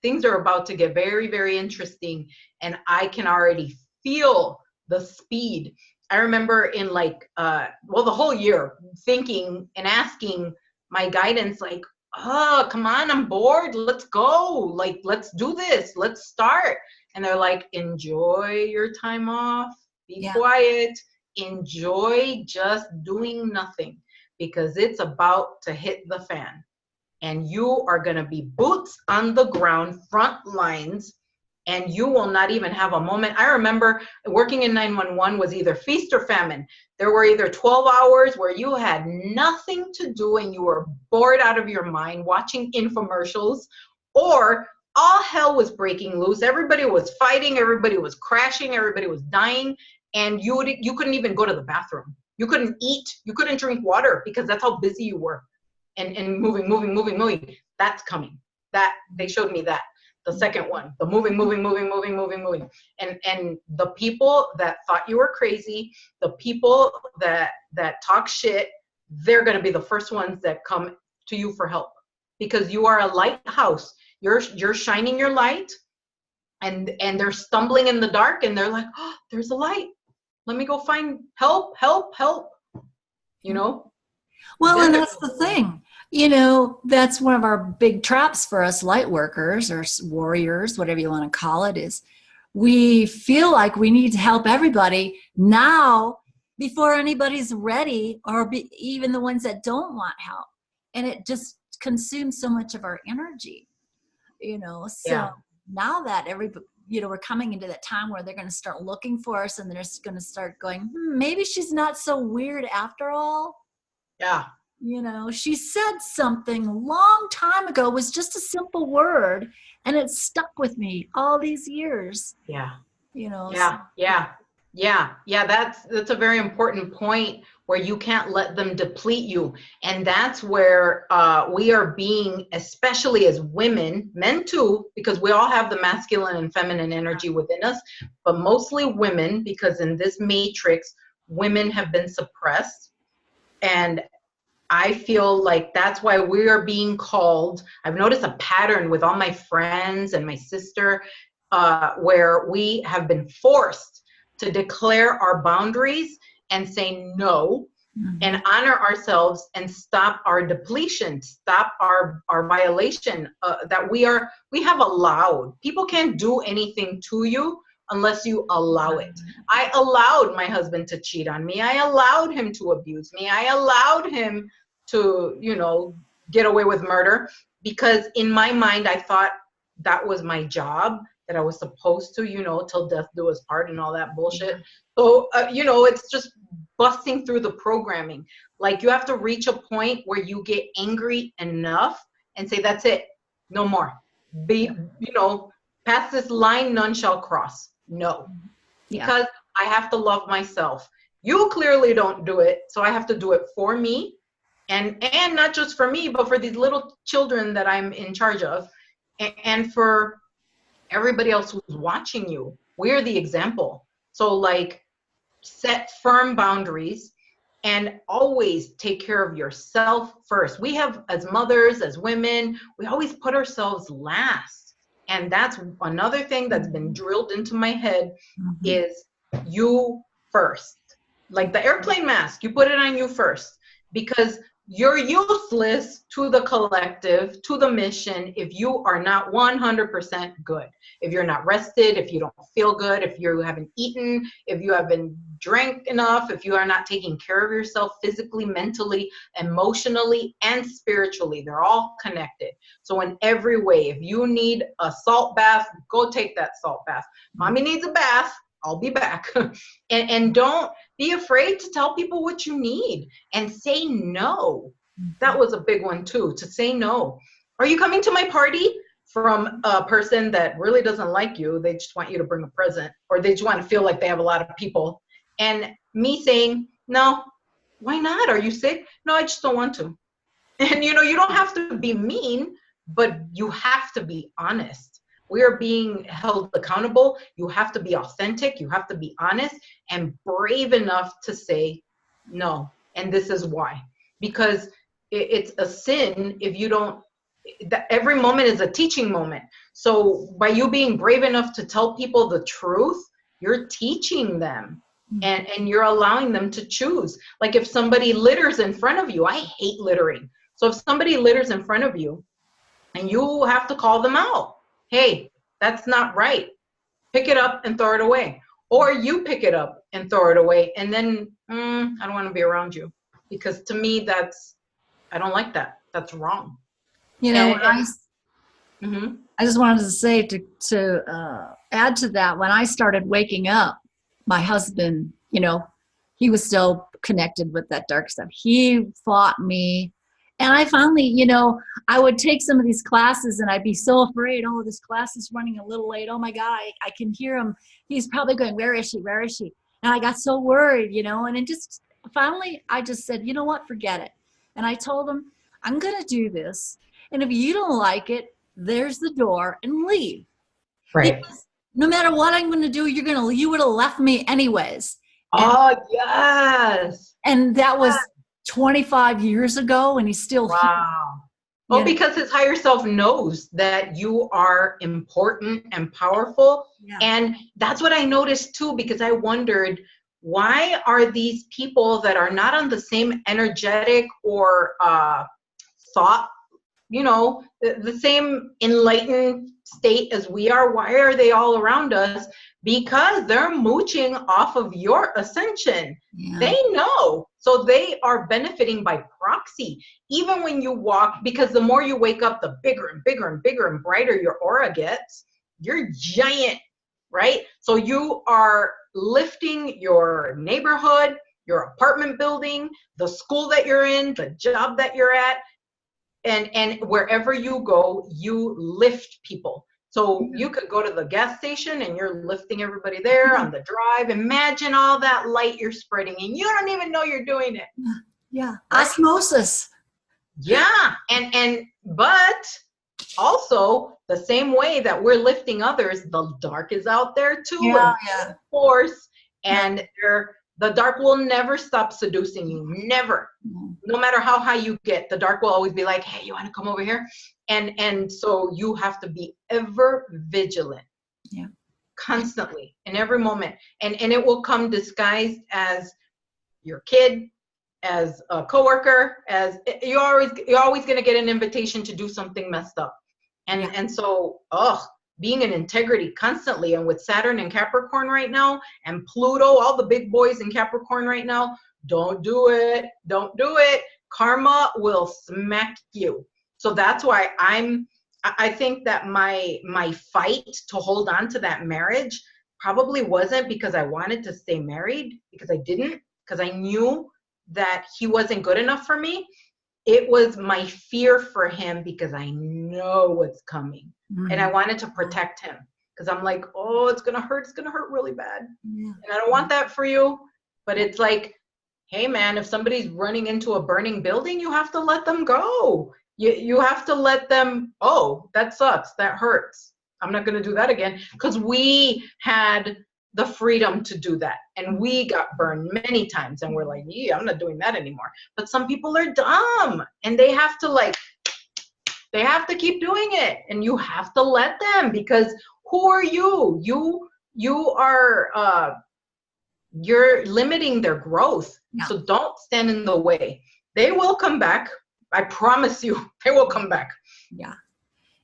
things are about to get very, very interesting, and I can already feel the speed. I remember in the whole year thinking and asking my guidance, like, oh, come on, I'm bored. Let's go. Like, let's do this. Let's start. And they're like, enjoy your time off. Be quiet. Enjoy just doing nothing, because it's about to hit the fan. And you are going to be boots on the ground, front lines, and you will not even have a moment. I remember working in 911 was either feast or famine. There were either 12 hours where you had nothing to do and you were bored out of your mind watching infomercials, or all hell was breaking loose. Everybody was fighting, everybody was crashing, everybody was dying, and you couldn't even go to the bathroom. You couldn't eat, you couldn't drink water, because that's how busy you were. And moving. That's coming. That they showed me that. The second one, the moving. And the people that thought you were crazy, the people that talk shit, they're going to be the first ones that come to you for help, because you are a lighthouse. You're shining your light, and they're stumbling in the dark, and they're like, oh, there's a light. Let me go find help. Well, and that's the thing. That's one of our big traps for us light workers or warriors, whatever you want to call it, is we feel like we need to help everybody now before anybody's ready, or even the ones that don't want help. And it just consumes so much of our energy, So now that we're coming into that time where they're going to start looking for us, and they're just going to start going, maybe she's not so weird after all. Yeah. She said something a long time ago, was just a simple word, and it stuck with me all these years. Yeah. That's a very important point, where you can't let them deplete you. And that's where we are being, especially as women, men too, because we all have the masculine and feminine energy within us, but mostly women, because in this matrix, women have been suppressed. And I feel like that's why we are being called. I've noticed a pattern with all my friends and my sister, where we have been forced to declare our boundaries and say no, and honor ourselves, and stop our depletion, stop our violation that we have allowed. People can't do anything to you unless you allow it. I allowed my husband to cheat on me. I allowed him to abuse me. I allowed him to, get away with murder, because in my mind, I thought that was my job, that I was supposed to, till death do us part and all that bullshit. So, it's just busting through the programming. Like, you have to reach a point where you get angry enough and say, that's it, no more. Past this line, none shall cross. No. Because I have to love myself. You clearly don't do it, so I have to do it for me. And not just for me, but for these little children that I'm in charge of, and for everybody else who's watching you. We're the example. So, like, set firm boundaries and always take care of yourself first. We have, as mothers, as women, we always put ourselves last. And that's another thing that's been drilled into my head, is you first. Like the airplane mask, you put it on you first, because you're useless to the collective, to the mission, if you are not 100% good. If you're not rested, if you don't feel good, if you haven't eaten, if you haven't drank enough, if you are not taking care of yourself physically, mentally, emotionally, and spiritually. They're all connected. So in every way, if you need a salt bath, go take that salt bath. Mommy needs a bath, I'll be back. and don't be afraid to tell people what you need and say no. That was a big one too, to say no. Are you coming to my party? From a person that really doesn't like you, they just want you to bring a present, or they just want to feel like they have a lot of people. And me saying, no, why not? Are you sick? No, I just don't want to. And you don't have to be mean, but you have to be honest. We are being held accountable. You have to be authentic. You have to be honest and brave enough to say no. And this is why. Because it's a sin if you don't. Every moment is a teaching moment. So by you being brave enough to tell people the truth, you're teaching them. And you're allowing them to choose. Like if somebody litters in front of you, I hate littering. So if somebody litters in front of you and you have to call them out, hey, that's not right. Pick it up and throw it away. Or you pick it up and throw it away. And then I don't want to be around you. Because to me, I don't like that. That's wrong. I just wanted to say to add to that, when I started waking up, my husband, he was still connected with that dark stuff. He fought me. And I finally, I would take some of these classes and I'd be so afraid. Oh, this class is running a little late. Oh my God, I can hear him. He's probably going, where is she? Where is she? And I got so worried, and it just, finally, I just said, you know what, forget it. And I told him, I'm going to do this. And if you don't like it, there's the door, and leave. Right. Because no matter what I'm going to do, you would have left me anyways. Oh, yes. And that was 25 years ago, and he's still here. Well, because his higher self knows that you are important and powerful. Yeah. And that's what I noticed too, because I wondered, why are these people that are not on the same energetic or thought, the same enlightened state as we are, why are they all around us? Because they're mooching off of your ascension. Yeah. They know. So they are benefiting by proxy. Even when you walk, because the more you wake up, the bigger and bigger and bigger and brighter your aura gets. You're giant, right? So you are lifting your neighborhood, your apartment building, the school that you're in, the job that you're at, and wherever you go, you lift people. So you could go to the gas station and you're lifting everybody there on the drive. Imagine all that light you're spreading and you don't even know you're doing it. Yeah. Osmosis. Yeah. But also the same way that we're lifting others, the dark is out there too. Yeah. Of course. And the dark will never stop seducing you. Never. No matter how high you get, the dark will always be like, hey, you want to come over here? And so you have to be ever vigilant. Yeah. Constantly, in every moment. And it will come disguised as your kid, as a coworker, as you're always going to get an invitation to do something messed up. And so, being in integrity constantly, and with Saturn and Capricorn right now, and Pluto, all the big boys in Capricorn right now, don't do it. Don't do it. Karma will smack you. So that's why I think that my fight to hold on to that marriage probably wasn't because I wanted to stay married, because I didn't, because I knew that he wasn't good enough for me. It was my fear for him, because I know what's coming. Mm-hmm. And I wanted to protect him, because I'm like, oh, it's going to hurt. It's going to hurt really bad. Yeah. And I don't want that for you. But it's like, hey, man, if somebody's running into a burning building, you have to let them go. You have to let them, that sucks. That hurts. I'm not going to do that again. Because we had the freedom to do that. And we got burned many times. And we're like, yeah, I'm not doing that anymore. But some people are dumb. And they have to keep doing it. And you have to let them. Because who are you? You are you're limiting their growth. Yeah. So don't stand in the way. They will come back. I promise you, they will come back. Yeah.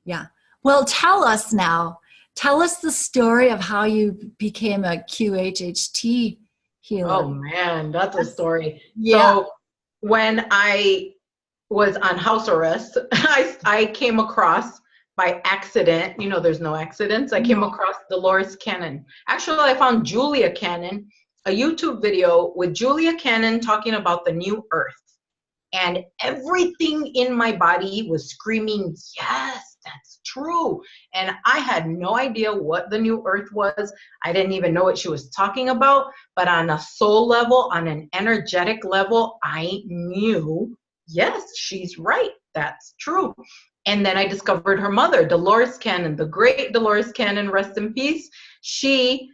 Yeah. Well, tell us now. Tell us the story of how you became a QHHT healer. Oh man, that's a story. Yeah. So when I was on house arrest, I came across by accident, you know, there's no accidents. I came across Dolores Cannon. Actually, I found Julia Cannon, a YouTube video with Julia Cannon talking about the new earth. And everything in my body was screaming, yes, that's true. And I had no idea what the new earth was. I didn't even know what she was talking about. But on a soul level, on an energetic level, I knew, yes, she's right. That's true. And then I discovered her mother, Dolores Cannon, the great Dolores Cannon, rest in peace. She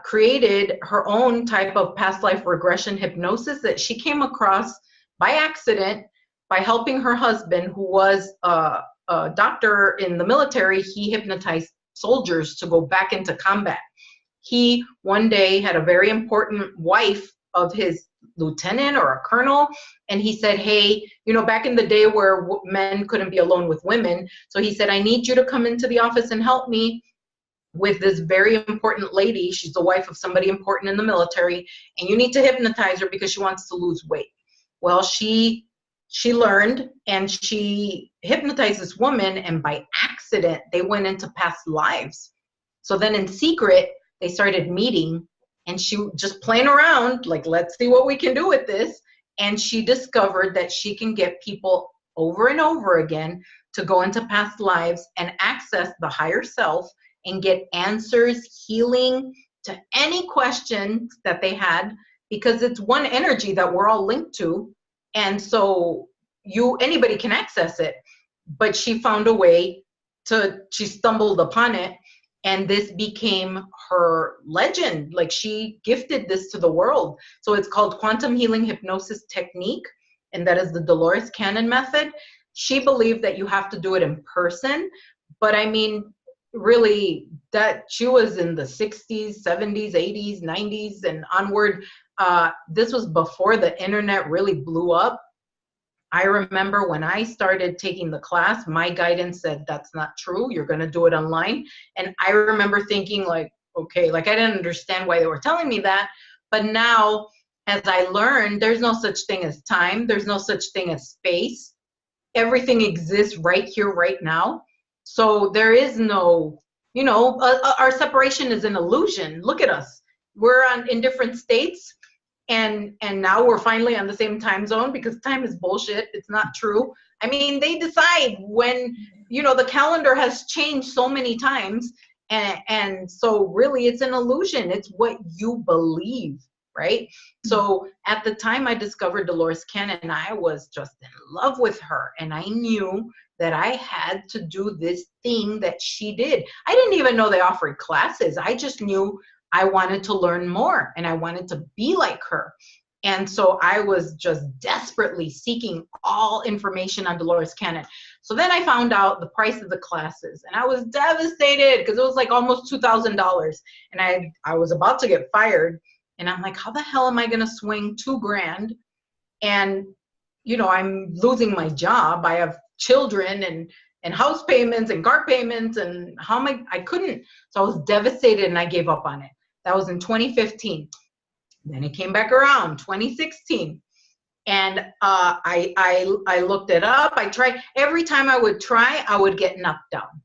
created her own type of past life regression hypnosis that she came across by accident by helping her husband, who was a doctor in the military. He hypnotized soldiers to go back into combat. He one day had a very important wife of his lieutenant or a colonel, and he said, hey, you know, back in the day where men couldn't be alone with women, so he said, I need you to come into the office and help me with this very important lady. She's the wife of somebody important in the military, and you need to hypnotize her because she wants to lose weight. Well, she learned, and she hypnotized this woman, and by accident, they went into past lives. So then in secret, they started meeting, and she just playing around, like, let's see what we can do with this. And she discovered that she can get people over and over again to go into past lives and access the higher self and get answers, healing to any questions that they had, because it's one energy that we're all linked to. And so anybody can access it. But she found a way she stumbled upon it, and this became her legend. Like, she gifted this to the world. So it's called quantum healing hypnosis technique, and that is the Dolores Cannon method. She believed that you have to do it in person, but I mean, really, that she was in the 60s, 70s, 80s, 90s, and onward. This was before the internet really blew up. I remember when I started taking the class, my guidance said, that's not true. You're going to do it online. And I remember thinking, like, okay, like, I didn't understand why they were telling me that. But now, as I learned, there's no such thing as time. There's no such thing as space. Everything exists right here, right now. So there is no, you know, our separation is an illusion. Look at us. We're in different states. And now we're finally on the same time zone, because time is bullshit. It's not true. I mean, they decide when, you know, the calendar has changed so many times. And so really it's an illusion. It's what you believe, right? So at the time I discovered Dolores Cannon, I was just in love with her. And I knew that I had to do this thing that she did. I didn't even know they offered classes. I just knew I wanted to learn more, and I wanted to be like her. And so I was just desperately seeking all information on Dolores Cannon. So then I found out the price of the classes, and I was devastated because it was like almost $2,000. And I was about to get fired. And I'm like, how the hell am I going to swing $2,000? And, you know, I'm losing my job. I have children and house payments and car payments, and how am I couldn't. So I was devastated, and I gave up on it. That was in 2015. Then it came back around 2016. And I looked it up. I tried. Every time I would try, I would get knocked down.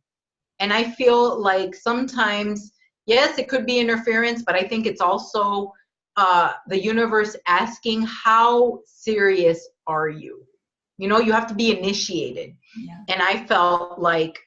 And I feel like sometimes, yes, it could be interference, but I think it's also the universe asking, how serious are you? You know, you have to be initiated. Yeah. And I felt like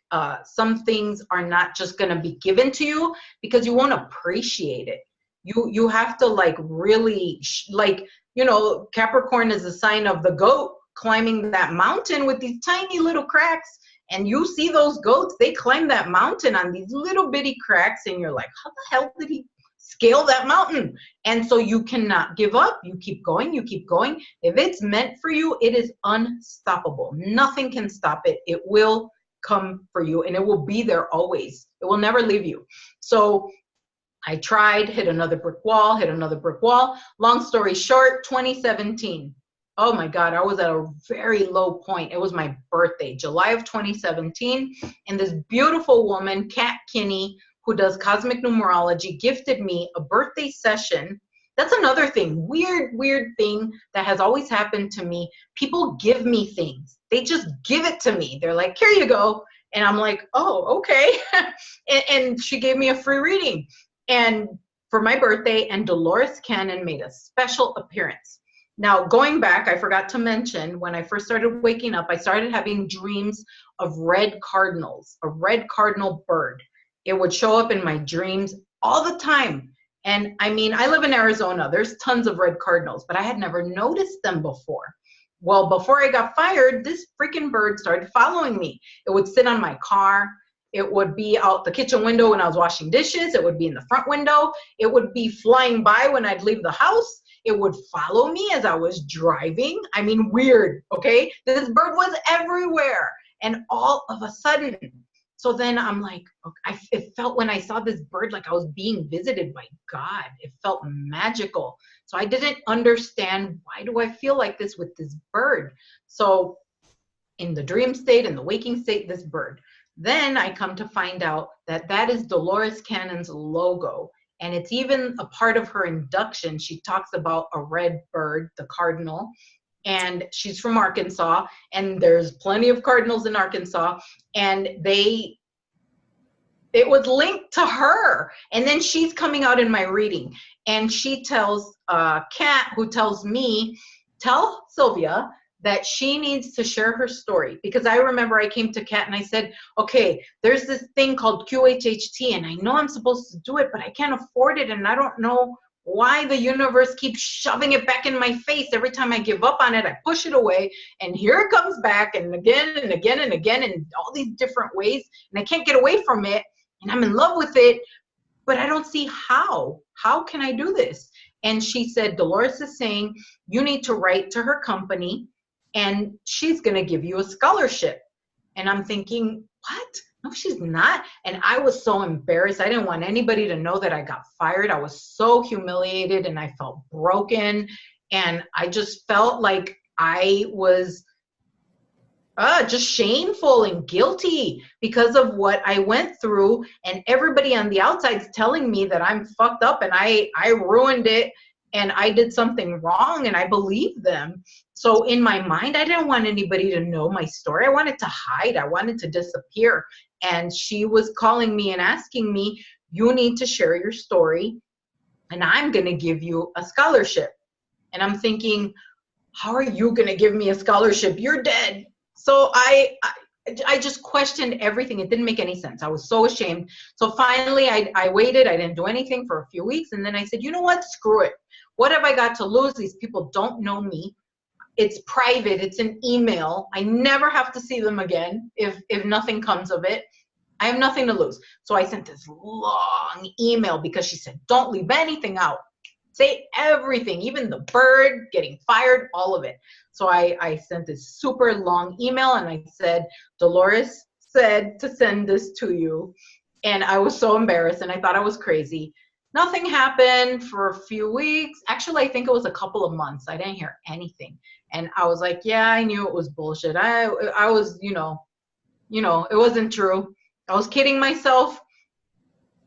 some things are not just going to be given to you, because you won't appreciate it. You have to, like, really, like, you know, Capricorn is a sign of the goat climbing that mountain with these tiny little cracks. And you see those goats, they climb that mountain on these little bitty cracks, and you're like, how the hell did he scale that mountain? And so you cannot give up. You keep going, you keep going. If it's meant for you, it is unstoppable. Nothing can stop it. It will come for you, and it will be there always. It will never leave you. So I tried, hit another brick wall, hit another brick wall. Long story short, 2017. Oh my God, I was at a very low point. It was my birthday, July of 2017. And this beautiful woman, Kat Kinney, who does cosmic numerology, gifted me a birthday session. That's another thing, weird thing that has always happened to me. People give me things. They just give it to me. They're like, here you go. And I'm like, oh, okay. and she gave me a free reading. And for my birthday, and Dolores Cannon made a special appearance. Now, going back, I forgot to mention, when I first started waking up, I started having dreams of red cardinals, a red cardinal bird. It would show up in my dreams all the time. And I mean, I live in Arizona. There's tons of red cardinals, but I had never noticed them before. Well, before I got fired, this freaking bird started following me. It would sit on my car. It would be out the kitchen window when I was washing dishes. It would be in the front window. It would be flying by when I'd leave the house. It would follow me as I was driving. I mean, weird, okay? This bird was everywhere. And all of a sudden, so then I'm like, okay, it felt when I saw this bird like I was being visited by God. It felt magical. So I didn't understand, why do I feel like this with this bird? So in the dream state, in the waking state, this bird. Then I come to find out that that is Dolores Cannon's logo. And it's even a part of her induction. She talks about a red bird, the cardinal, and she's from Arkansas, and there's plenty of cardinals in Arkansas, and it was linked to her. And then she's coming out in my reading, and she tells Kat, who tells me, tell Sylvia that she needs to share her story. Because I remember I came to Kat and I said, okay, there's this thing called QHHT, and I know I'm supposed to do it, but I can't afford it, and I don't know why the universe keeps shoving it back in my face. Every time I give up on it, I push it away, and here it comes back, and again and again and again, in all these different ways, and I can't get away from it, and I'm in love with it, but I don't see how. How can I do this? And she said, Dolores is saying you need to write to her company, and she's going to give you a scholarship. And I'm thinking, what? No, she's not. And I was so embarrassed. I didn't want anybody to know that I got fired. I was so humiliated, and I felt broken. And I just felt like I was just shameful and guilty because of what I went through. And everybody on the outside's telling me that I'm fucked up and I ruined it and I did something wrong, and I believe them. So in my mind, I didn't want anybody to know my story. I wanted to hide. I wanted to disappear. And she was calling me and asking me, you need to share your story, and I'm going to give you a scholarship. And I'm thinking, how are you going to give me a scholarship? You're dead. So I just questioned everything. It didn't make any sense. I was so ashamed. So finally, I waited. I didn't do anything for a few weeks. And then I said, you know what? Screw it. What have I got to lose? These people don't know me. It's private. It's an email. I never have to see them again if nothing comes of it. I have nothing to lose. So I sent this long email because she said, don't leave anything out. Say everything, even the bird, getting fired, all of it. So I sent this super long email, and I said, Dolores said to send this to you. And I was so embarrassed, and I thought I was crazy. Nothing happened for a few weeks. Actually, I think it was a couple of months. I didn't hear anything. And I was like, yeah, I knew it was bullshit. I was, you know, it wasn't true. I was kidding myself.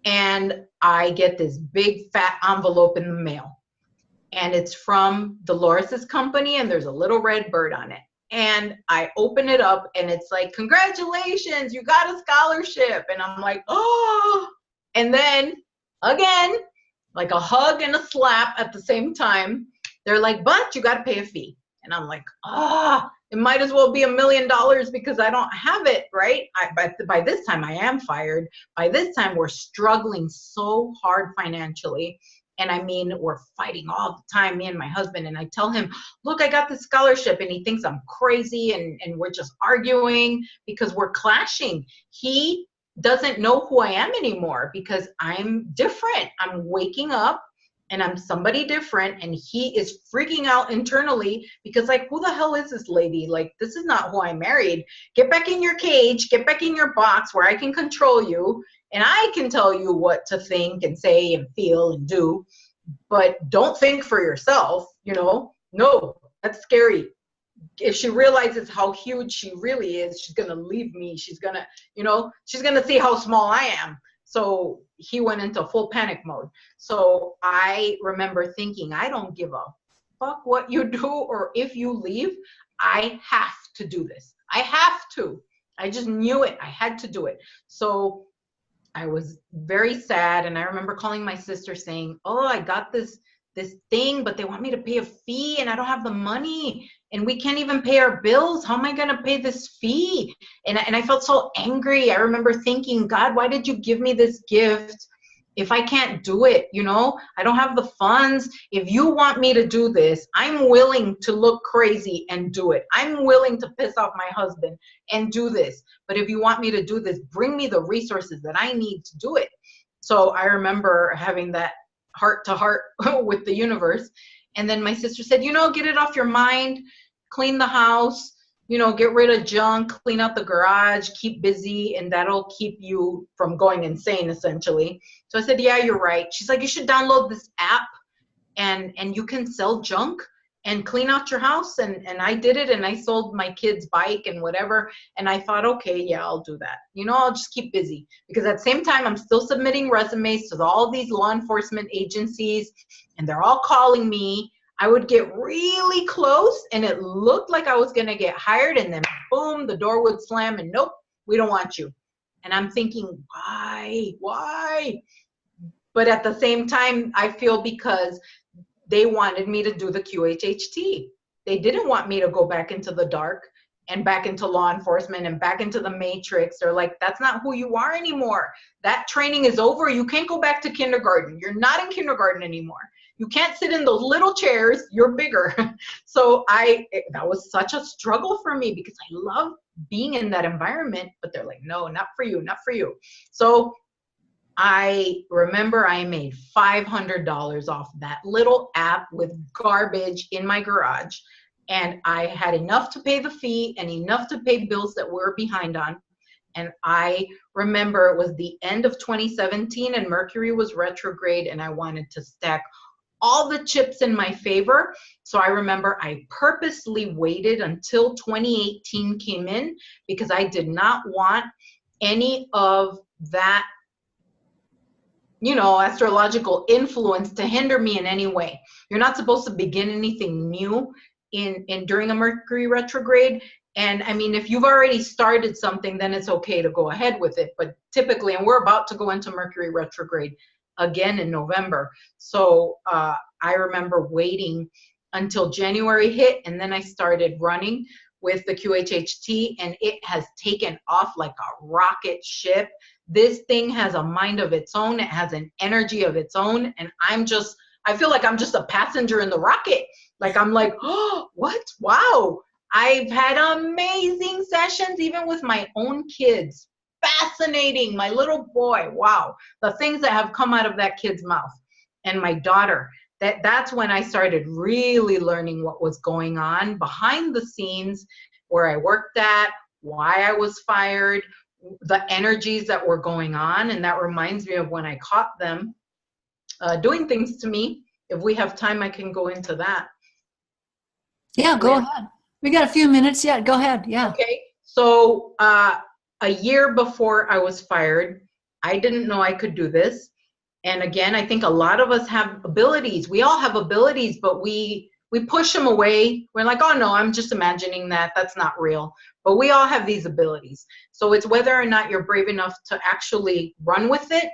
And I get this big fat envelope in the mail. And it's from Dolores's company, and there's a little red bird on it. And I open it up, and it's like, congratulations, you got a scholarship. And I'm like, oh. And then again, like a hug and a slap at the same time, they're like, but you got to pay a fee. And I'm like, it might as well be $1 million because I don't have it, right? But by this time I am fired. By this time we're struggling so hard financially. And I mean, we're fighting all the time, me and my husband. And I tell him, look, I got this scholarship. And he thinks I'm crazy. And we're just arguing because we're clashing. He doesn't know who I am anymore because I'm different. I'm waking up and I'm somebody different, and he is freaking out internally because, like, who the hell is this lady? Like, this is not who I married. Get back in your cage, get back in your box where I can control you, and I can tell you what to think and say and feel and do, but don't think for yourself, you know? No, that's scary. If she realizes how huge she really is, she's going to leave me. She's going to, you know, she's going to see how small I am. So he went into full panic mode. So I remember thinking, I don't give a fuck what you do or if you leave. I have to do this. I have to. I just knew it. I had to do it. So I was very sad. And I remember calling my sister saying, oh, I got this thing, but they want me to pay a fee and I don't have the money. And we can't even pay our bills. How am I going to pay this fee? And I felt so angry. I remember thinking, God, why did you give me this gift if I can't do it? You know, I don't have the funds. If you want me to do this, I'm willing to look crazy and do it. I'm willing to piss off my husband and do this. But if you want me to do this, bring me the resources that I need to do it. So I remember having that heart to heart with the universe. And then my sister said, you know, get it off your mind, clean the house, you know, get rid of junk, clean out the garage, keep busy, and that'll keep you from going insane, essentially. So I said, yeah, you're right. She's like, you should download this app and you can sell junk and clean out your house. And I did it, and I sold my kid's bike and whatever. And I thought, okay, yeah, I'll do that. You know, I'll just keep busy, because at the same time, I'm still submitting resumes to all these law enforcement agencies, and they're all calling me. I would get really close, and it looked like I was going to get hired, and then boom, the door would slam, and nope, we don't want you. And I'm thinking, why? But at the same time, I feel because they wanted me to do the QHHT. They didn't want me to go back into the dark and back into law enforcement and back into the matrix. They're like, that's not who you are anymore. That training is over. You can't go back to kindergarten. You're not in kindergarten anymore. You can't sit in those little chairs. You're bigger. So that was such a struggle for me, because I love being in that environment, but they're like, no, not for you, not for you. So I remember I made $500 off that little app with garbage in my garage. And I had enough to pay the fee and enough to pay bills that we were behind on. And I remember it was the end of 2017 and Mercury was retrograde, and I wanted to stack all the chips in my favor. So I remember I purposely waited until 2018 came in, because I did not want any of that, you know, astrological influence to hinder me in any way. You're not supposed to begin anything new during a Mercury retrograde. And I mean, if you've already started something, then it's okay to go ahead with it. But typically, and we're about to go into Mercury retrograde again in November. So I remember waiting until January hit, and then I started running with the QHHT, and it has taken off like a rocket ship. This thing has a mind of its own. It has an energy of its own. And I feel like I'm just a passenger in the rocket. Like, I'm like, oh, what? Wow. I've had amazing sessions, even with my own kids. Fascinating. My little boy. Wow. The things that have come out of that kid's mouth. And my daughter. That's when I started really learning what was going on behind the scenes, where I worked at, why I was fired, the energies that were going on. And that reminds me of when I caught them doing things to me. If we have time, I can go into that. Yeah, go ahead. We got a few minutes yet. Go ahead. Yeah. Okay. So a year before I was fired, I didn't know I could do this. And again, I think a lot of us have abilities. We all have abilities, but we push them away. We're like, oh no, I'm just imagining that. That's not real. But we all have these abilities. So it's whether or not you're brave enough to actually run with it.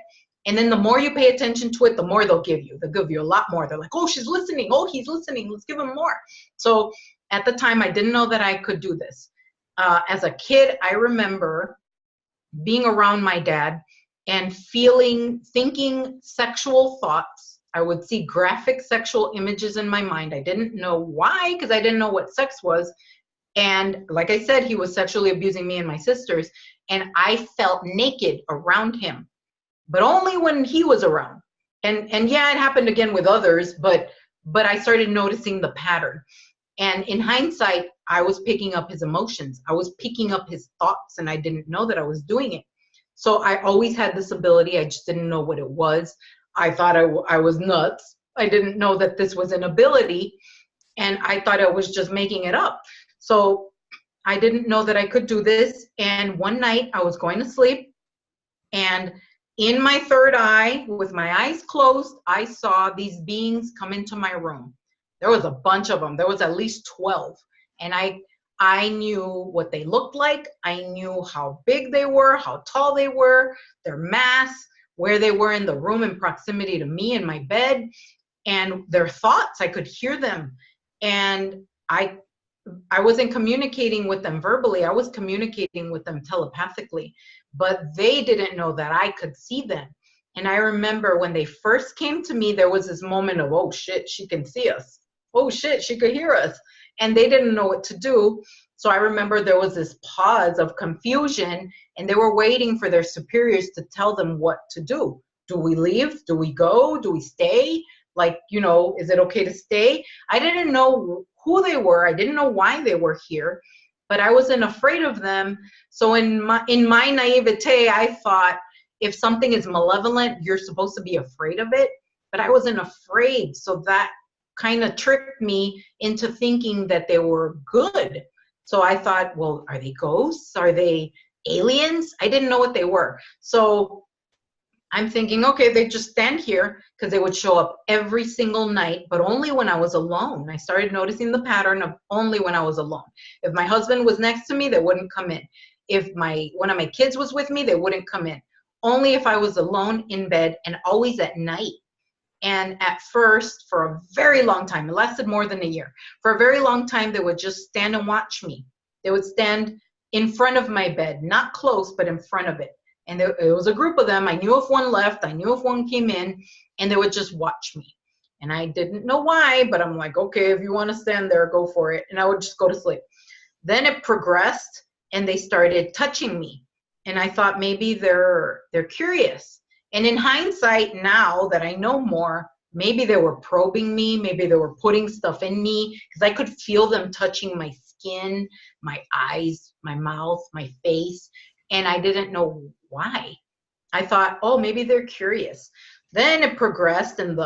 And then the more you pay attention to it, the more they'll give you. They'll give you a lot more. They're like, oh, she's listening. Oh, he's listening. Let's give him more. So at the time, I didn't know that I could do this. As a kid, I remember being around my dad and thinking sexual thoughts. I would see graphic sexual images in my mind. I didn't know why, because I didn't know what sex was. And like I said, he was sexually abusing me and my sisters. And I felt naked around him, but only when he was around. And yeah, it happened again with others, but I started noticing the pattern. And in hindsight, I was picking up his emotions. I was picking up his thoughts, and I didn't know that I was doing it. So I always had this ability. I just didn't know what it was. I thought I was nuts. I didn't know that this was an ability, and I thought I was just making it up. So I didn't know that I could do this. And one night I was going to sleep, and in my third eye, with my eyes closed, I saw these beings come into my room. There was a bunch of them. There was at least 12. And I knew what they looked like. I knew how big they were, how tall they were, their mass, where they were in the room in proximity to me in my bed, and their thoughts. I could hear them. And I wasn't communicating with them verbally. I was communicating with them telepathically, but they didn't know that I could see them. And I remember when they first came to me, there was this moment of, oh shit, she can see us. Oh shit, she could hear us. And they didn't know what to do. So I remember there was this pause of confusion, and they were waiting for their superiors to tell them what to do. Do we leave? Do we go? Do we stay? Like, you know, is it okay to stay? I didn't know who they were. I didn't know why they were here, but I wasn't afraid of them. So in my naivete, I thought if something is malevolent, you're supposed to be afraid of it, but I wasn't afraid. So that kind of tricked me into thinking that they were good. So I thought, well, are they ghosts? Are they aliens? I didn't know what they were. So I'm thinking, okay, they just stand here, because they would show up every single night, but only when I was alone. I started noticing the pattern of only when I was alone. If my husband was next to me, they wouldn't come in. If one of my kids was with me, they wouldn't come in. Only if I was alone in bed, and always at night. And at first, for a very long time, it lasted more than a year. For a very long time, they would just stand and watch me. They would stand in front of my bed, not close, but in front of it. And it was a group of them. I knew if one left, I knew if one came in, and they would just watch me. And I didn't know why, but I'm like, okay, if you want to stand there, go for it. And I would just go to sleep. Then it progressed, and they started touching me. And I thought maybe they're curious. And in hindsight, now that I know more, maybe they were probing me, maybe they were putting stuff in me, because I could feel them touching my skin, my eyes, my mouth, my face, and I didn't know why. I thought, oh, maybe they're curious. Then it progressed, and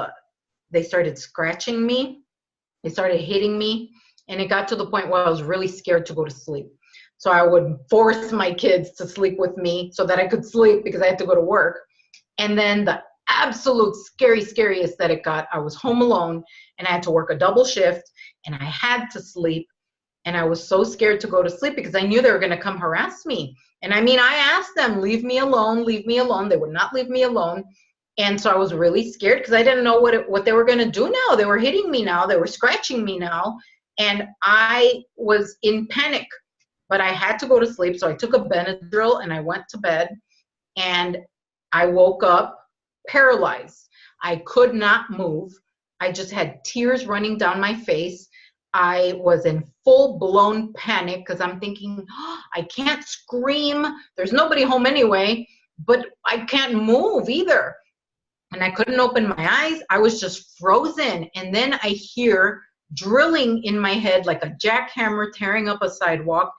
they started scratching me, they started hitting me, and it got to the point where I was really scared to go to sleep. So I would force my kids to sleep with me so that I could sleep, because I had to go to work. And then the absolute scariest that it got, I was home alone, and I had to work a double shift, and I had to sleep. And I was so scared to go to sleep, because I knew they were going to come harass me. And I mean, I asked them, leave me alone, leave me alone. They would not leave me alone. And so I was really scared, because I didn't know what they were going to do now. They were hitting me now. They were scratching me now. And I was in panic, but I had to go to sleep. So I took a Benadryl, and I went to bed, and I woke up paralyzed. I could not move. I just had tears running down my face. I was in full-blown panic, because I'm thinking, oh, I can't scream. There's nobody home anyway, but I can't move either. And I couldn't open my eyes. I was just frozen. And then I hear drilling in my head like a jackhammer tearing up a sidewalk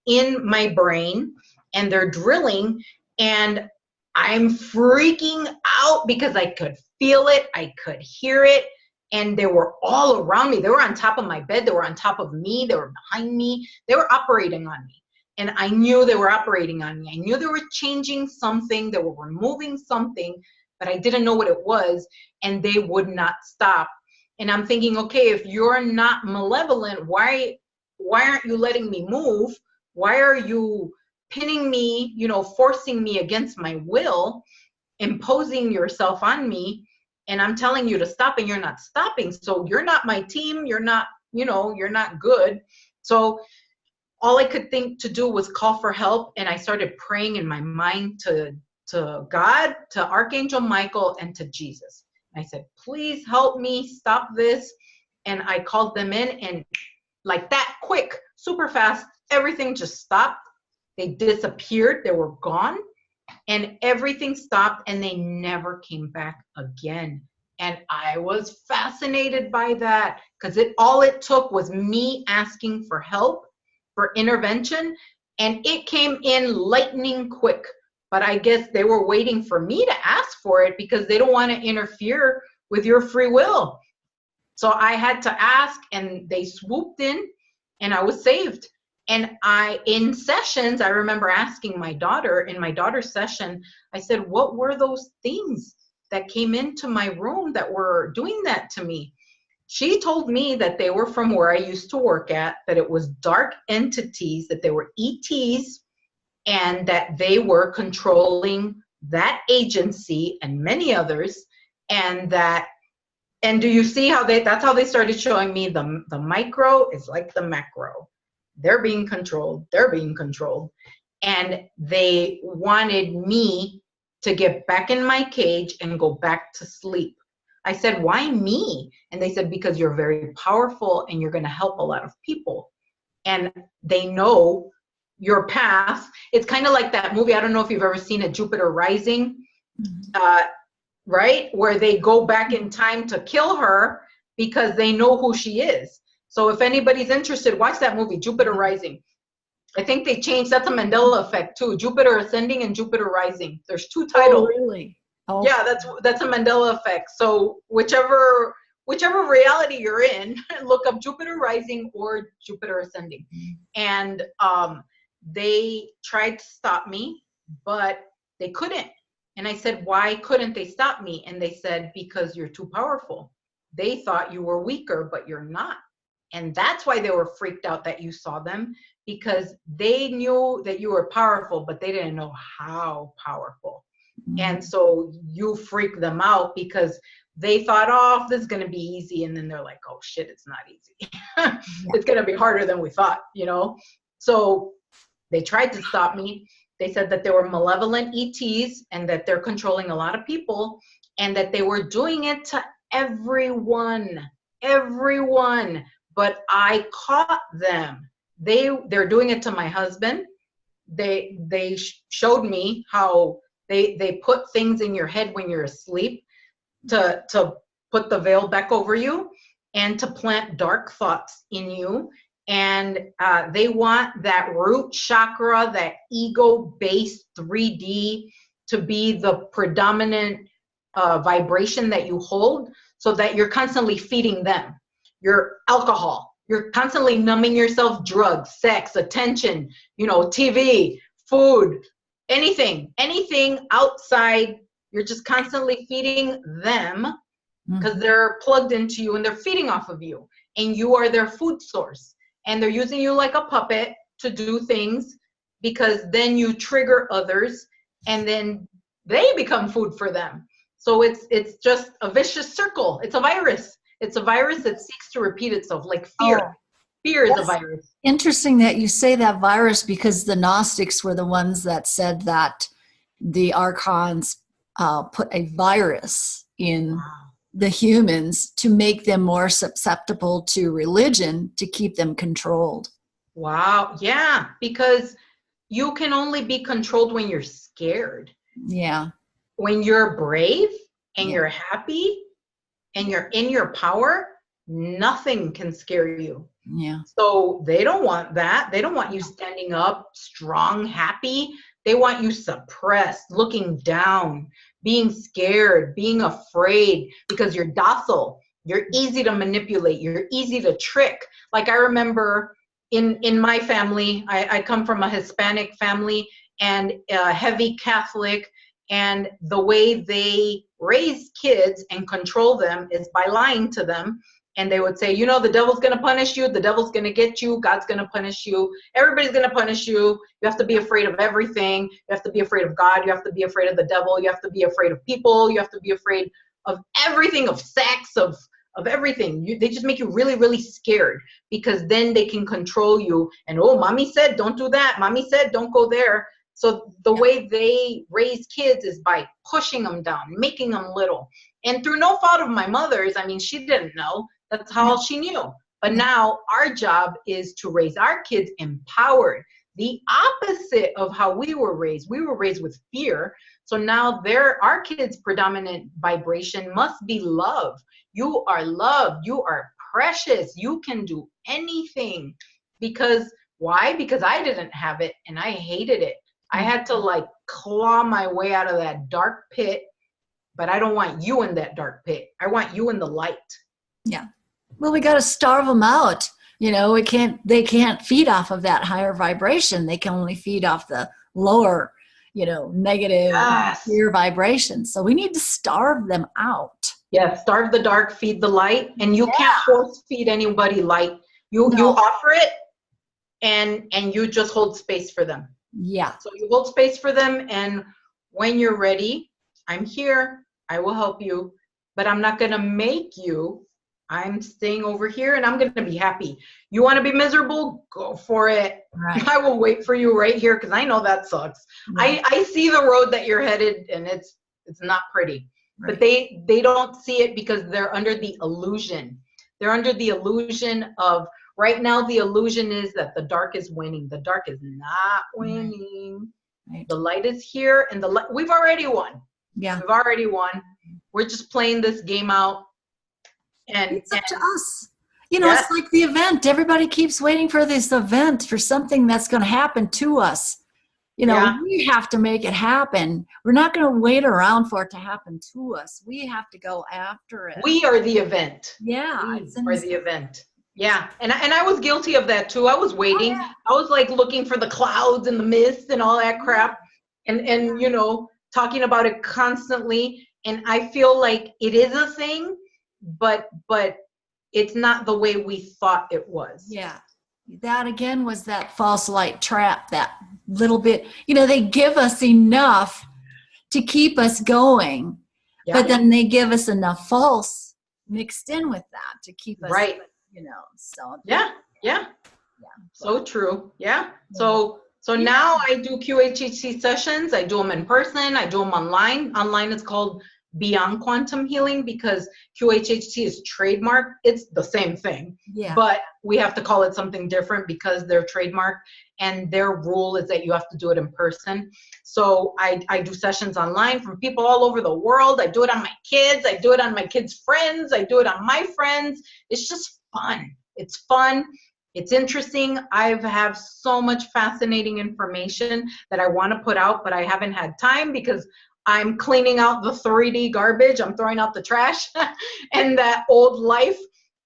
in my brain. And they're drilling, and I'm freaking out, because I could feel it. I could hear it. And they were all around me. They were on top of my bed. They were on top of me. They were behind me. They were operating on me. And I knew they were operating on me. I knew they were changing something. They were removing something, but I didn't know what it was. And they would not stop. And I'm thinking, okay, if you're not malevolent, why aren't you letting me move? Why are you pinning me, forcing me against my will, imposing yourself on me? And I'm telling you to stop, and you're not stopping. So you're not my team. You're not, you're not good. So all I could think to do was call for help. And I started praying in my mind to God, to Archangel Michael, and to Jesus. I said, please help me stop this. And I called them in, and like that, quick, super fast, everything just stopped. They disappeared. They were gone. And everything stopped, and they never came back again. And I was fascinated by that because all it took was me asking for help, for intervention, and it came in lightning quick. But I guess they were waiting for me to ask for it because they don't want to interfere with your free will. So I had to ask, and they swooped in, and I was saved. And in sessions, I remember asking my daughter, in my daughter's session, I said, what were those things that came into my room that were doing that to me? She told me that they were from where I used to work at, that it was dark entities, that they were ETs, and that they were controlling that agency and many others. And do you see how that's how they started showing me the micro is like the macro. They're being controlled. And they wanted me to get back in my cage and go back to sleep. I said, why me? And they said, because you're very powerful and you're going to help a lot of people. And they know your path. It's kind of like that movie. I don't know if you've ever seen it, Jupiter Rising, right? Where they go back in time to kill her because they know who she is. So if anybody's interested, watch that movie, Jupiter Rising. I think they changed, that's a Mandela effect too. Jupiter Ascending and Jupiter Rising. There's 2 titles. Oh, really? Oh. Yeah, that's a Mandela effect. So whichever reality you're in, look up Jupiter Rising or Jupiter Ascending. And they tried to stop me, but they couldn't. And I said, why couldn't they stop me? And they said, because you're too powerful. They thought you were weaker, but you're not. And that's why they were freaked out that you saw them, because they knew that you were powerful, but they didn't know how powerful. And so you freaked them out because they thought, oh, this is going to be easy. And then they're like, oh shit, it's not easy. It's going to be harder than we thought, you know? So they tried to stop me. They said that they were malevolent ETs and that they're controlling a lot of people and that they were doing it to everyone. But I caught them. They're doing it to my husband. They showed me how they put things in your head when you're asleep to put the veil back over you and to plant dark thoughts in you. And they want that root chakra, that ego-based 3D, to be the predominant vibration that you hold, so that you're constantly feeding them. Your alcohol, you're constantly numbing yourself, drugs, sex, attention, TV, food, anything outside. You're just constantly feeding them because they're plugged into you and they're feeding off of you, and you are their food source. And they're using you like a puppet to do things, because then you trigger others and then they become food for them. So it's just a vicious circle. It's a virus. It's a virus that seeks to repeat itself, like fear. Oh, fear is a virus. Interesting that you say that virus, because the Gnostics were the ones that said that the archons put a virus in the humans to make them more susceptible to religion, to keep them controlled. Wow. Yeah, because you can only be controlled when you're scared. Yeah. When you're brave and you're happy and you're in your power, nothing can scare you. Yeah. So they don't want that. They don't want you standing up, strong, happy. They want you suppressed, looking down, being scared, being afraid, because you're docile. You're easy to manipulate. You're easy to trick. Like I remember in my family, I come from a Hispanic family and a heavy Catholic, and the way they raise kids and control them is by lying to them. And they would say, the devil's going to punish you. The devil's going to get you. God's going to punish you. Everybody's going to punish you. You have to be afraid of everything. You have to be afraid of God. You have to be afraid of the devil. You have to be afraid of people. You have to be afraid of everything, of sex, of everything. They just make you really, really scared, because then they can control you. And, oh, mommy said, don't do that. Mommy said, don't go there. So the way they raise kids is by pushing them down, making them little. And through no fault of my mother's, she didn't know. That's how she knew. But now our job is to raise our kids empowered, the opposite of how we were raised. We were raised with fear. So now our kids' predominant vibration must be love. You are loved. You are precious. You can do anything. Because why? Because I didn't have it and I hated it. I had to like claw my way out of that dark pit, but I don't want you in that dark pit. I want you in the light. Yeah. Well, we got to starve them out. You know, they can't feed off of that higher vibration. They can only feed off the lower, you know, negative fear vibration. So we need to starve them out. Yeah, starve the dark, feed the light. And you can't force feed anybody light. You offer it and you just hold space for them. Yeah. So you hold space for them, and when you're ready, I'm here. I will help you, but I'm not going to make you. I'm staying over here and I'm going to be happy. You want to be miserable? Go for it. Right. I will wait for you right here because I know that sucks. Right. I see the road that you're headed and it's not pretty. Right. But they don't see it because they're under the illusion. They're under the illusion of, right now the illusion is that the dark is winning. The dark is not winning. Right. The light is here and we've already won. Yeah. We've already won. We're just playing this game out. And it's up to us. You know, It's like the event. Everybody keeps waiting for this event, for something that's going to happen to us. You know, we have to make it happen. We're not going to wait around for it to happen to us. We have to go after it. We are the event. Yeah. We are the event. Yeah. And I was guilty of that too. I was waiting. Oh, yeah. I was like looking for the clouds and the mist and all that crap. And you know, talking about it constantly. And I feel like it is a thing. But it's not the way we thought it was. Yeah. That again was that false light trap, that little bit, you know, they give us enough to keep us going, but then they give us enough false mixed in with that to keep us, you know, so. Yeah. So true. Yeah. So now I do QHHT sessions. I do them in person. I do them online. Online it's called Beyond Quantum Healing because QHHT is trademarked. It's the same thing, but we have to call it something different because they're trademarked and their rule is that you have to do it in person. So I do sessions online from people all over the world. I do it on my kids. I do it on my kids' friends. I do it on my friends. It's just fun. It's fun. It's interesting. I have so much fascinating information that I want to put out, but I haven't had time because I'm cleaning out the 3D garbage. I'm throwing out the trash and that old life.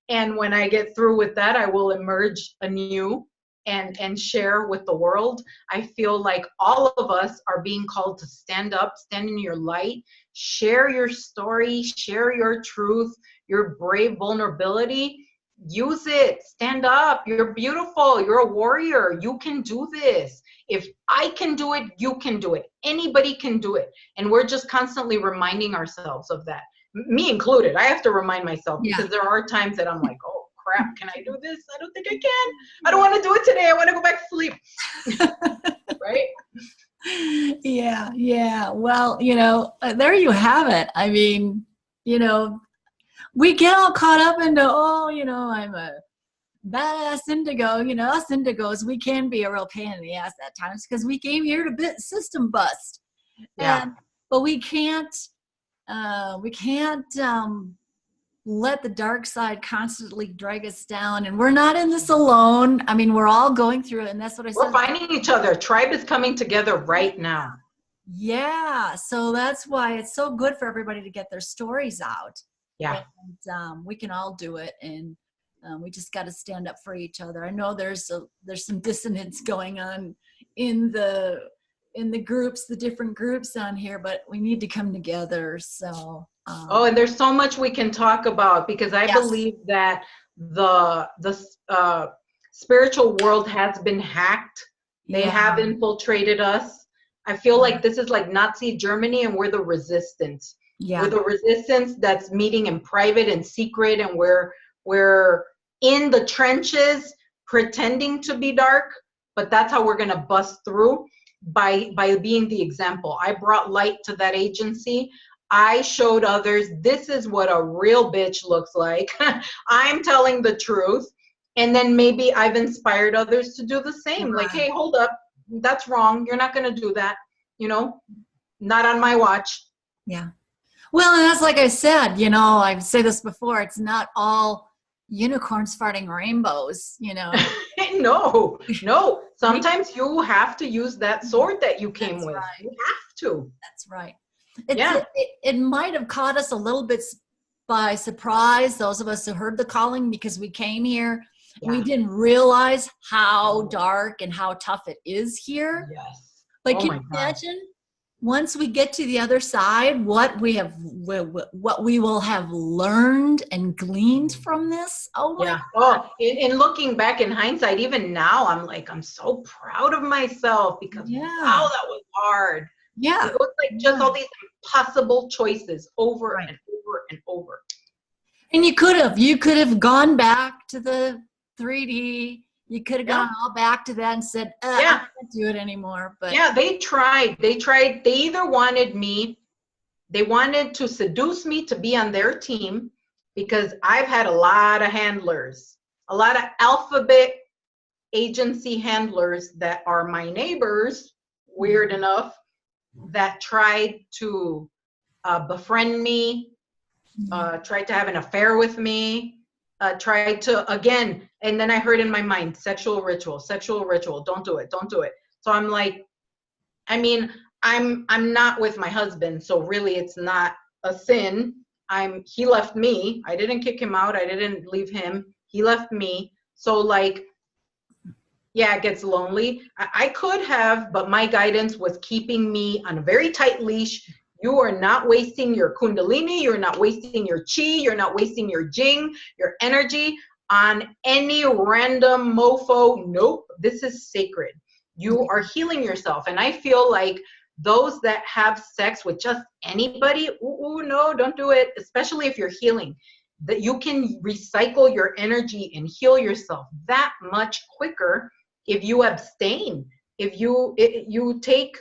And when I get through with that, I will emerge anew and share with the world. I feel like all of us are being called to stand up, stand in your light, share your story, share your truth, your brave vulnerability. Use it. Stand up. You're beautiful. You're a warrior. You can do this. If I can do it, you can do it. Anybody can do it. And we're just constantly reminding ourselves of that. Me included. I have to remind myself because there are times that I'm like, oh crap, can I do this? I don't think I can. I don't want to do it today. I want to go back to sleep. Right? Yeah. Well, you know, there you have it. I mean, you know, we get all caught up into, you know, I'm a badass indigo. You know, us indigos, we can be a real pain in the ass at times because we came here to system bust. Yeah. But we can't let the dark side constantly drag us down. And we're not in this alone. I mean, we're all going through it. And that's what I said. We're finding each other. Tribe is coming together right now. Yeah. So that's why it's so good for everybody to get their stories out. Yeah. And we can all do it. And we just got to stand up for each other. I know there's some dissonance going on in the groups, the different groups on here, but we need to come together. So. And there's so much we can talk about because I believe that the spiritual world has been hacked. They have infiltrated us. I feel like this is like Nazi Germany and we're the resistance. Yeah. We're the resistance that's meeting in private and secret, and we're in the trenches pretending to be dark, but that's how we're going to bust through by being the example. I brought light to that agency. I showed others this is what a real bitch looks like. I'm telling the truth. And then maybe I've inspired others to do the same. Like, Right. hey, hold up, that's wrong. You're not going to do that. You know, not on my watch. Yeah. Well, and that's like I said, you know, I've said this before, it's not all unicorns farting rainbows, you know. No, no. Sometimes you have to use that sword that you came That's with. right. You have to. That's right. Yeah. It might have caught us a little bit by surprise, those of us who heard the calling, because we came here. Yeah. We didn't realize how dark and how tough it is here. Yes. But Oh can my you God. imagine once we get to the other side, what we will have learned and gleaned from this? Oh my Yeah. Oh, in looking back in hindsight, even now, I'm like, I'm so proud of myself because Yeah. wow, that was hard. Yeah. It was like just all these impossible choices over Right. and over and over. And you could have gone back to the 3D. You could have gone all back to that and said, I can't do it anymore. But yeah, they tried. They either they wanted to seduce me to be on their team, because I've had a lot of handlers, a lot of alphabet agency handlers that are my neighbors, weird enough, that tried to befriend me, tried to have an affair with me, tried to, again, and then I heard in my mind, sexual ritual, don't do it. So I'm like, I mean, I'm not with my husband, so really it's not a sin. He left me. I didn't kick him out. I didn't leave him. He left me. So like, yeah, it gets lonely. I could have, but my guidance was keeping me on a very tight leash. You are not wasting your kundalini. You're not wasting your chi. You're not wasting your jing, your energy on any random mofo. Nope, this is sacred. You are healing yourself. And I feel like those that have sex with just anybody, ooh, no, don't do it, especially if you're healing. That you can recycle your energy and heal yourself that much quicker if you abstain, if you take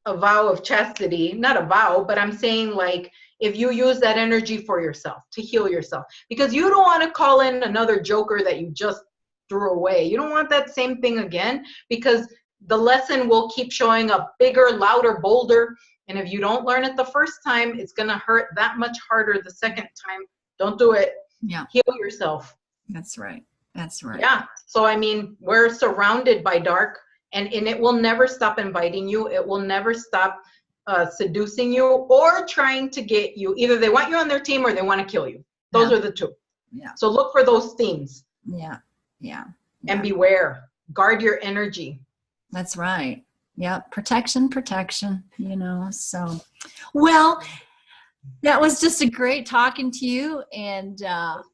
a vow of chastity, not a vow, but I'm saying like, if you use that energy for yourself, to heal yourself, because you don't want to call in another joker that you just threw away. You don't want that same thing again, because the lesson will keep showing up bigger, louder, bolder. And if you don't learn it the first time, it's going to hurt that much harder the second time. Don't do it. Yeah. Heal yourself. That's right. That's right. Yeah. So, I mean, we're surrounded by dark, and it will never stop inviting you. It will never stop seducing you or trying to get you. Either they want you on their team or they want to kill you. Those are the two. Yeah. So look for those themes. Yeah. Yeah. And beware. Guard your energy. That's right. Yeah. Protection, you know. So, well, that was just a great talking to you. And,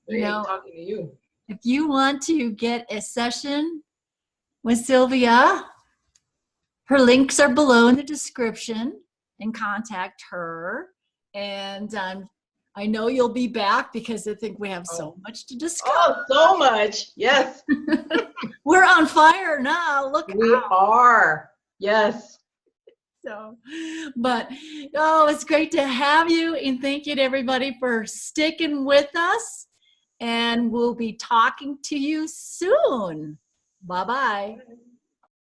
you know, talking to you. If you want to get a session with Sylvia, her links are below in the description, and contact her. And I know you'll be back because I think we have so much to discuss. Oh, so much. Yes. We're on fire now. Look We are. Yes. So, but, oh, it's great to have you. And thank you to everybody for sticking with us. And we'll be talking to you soon. Bye-bye.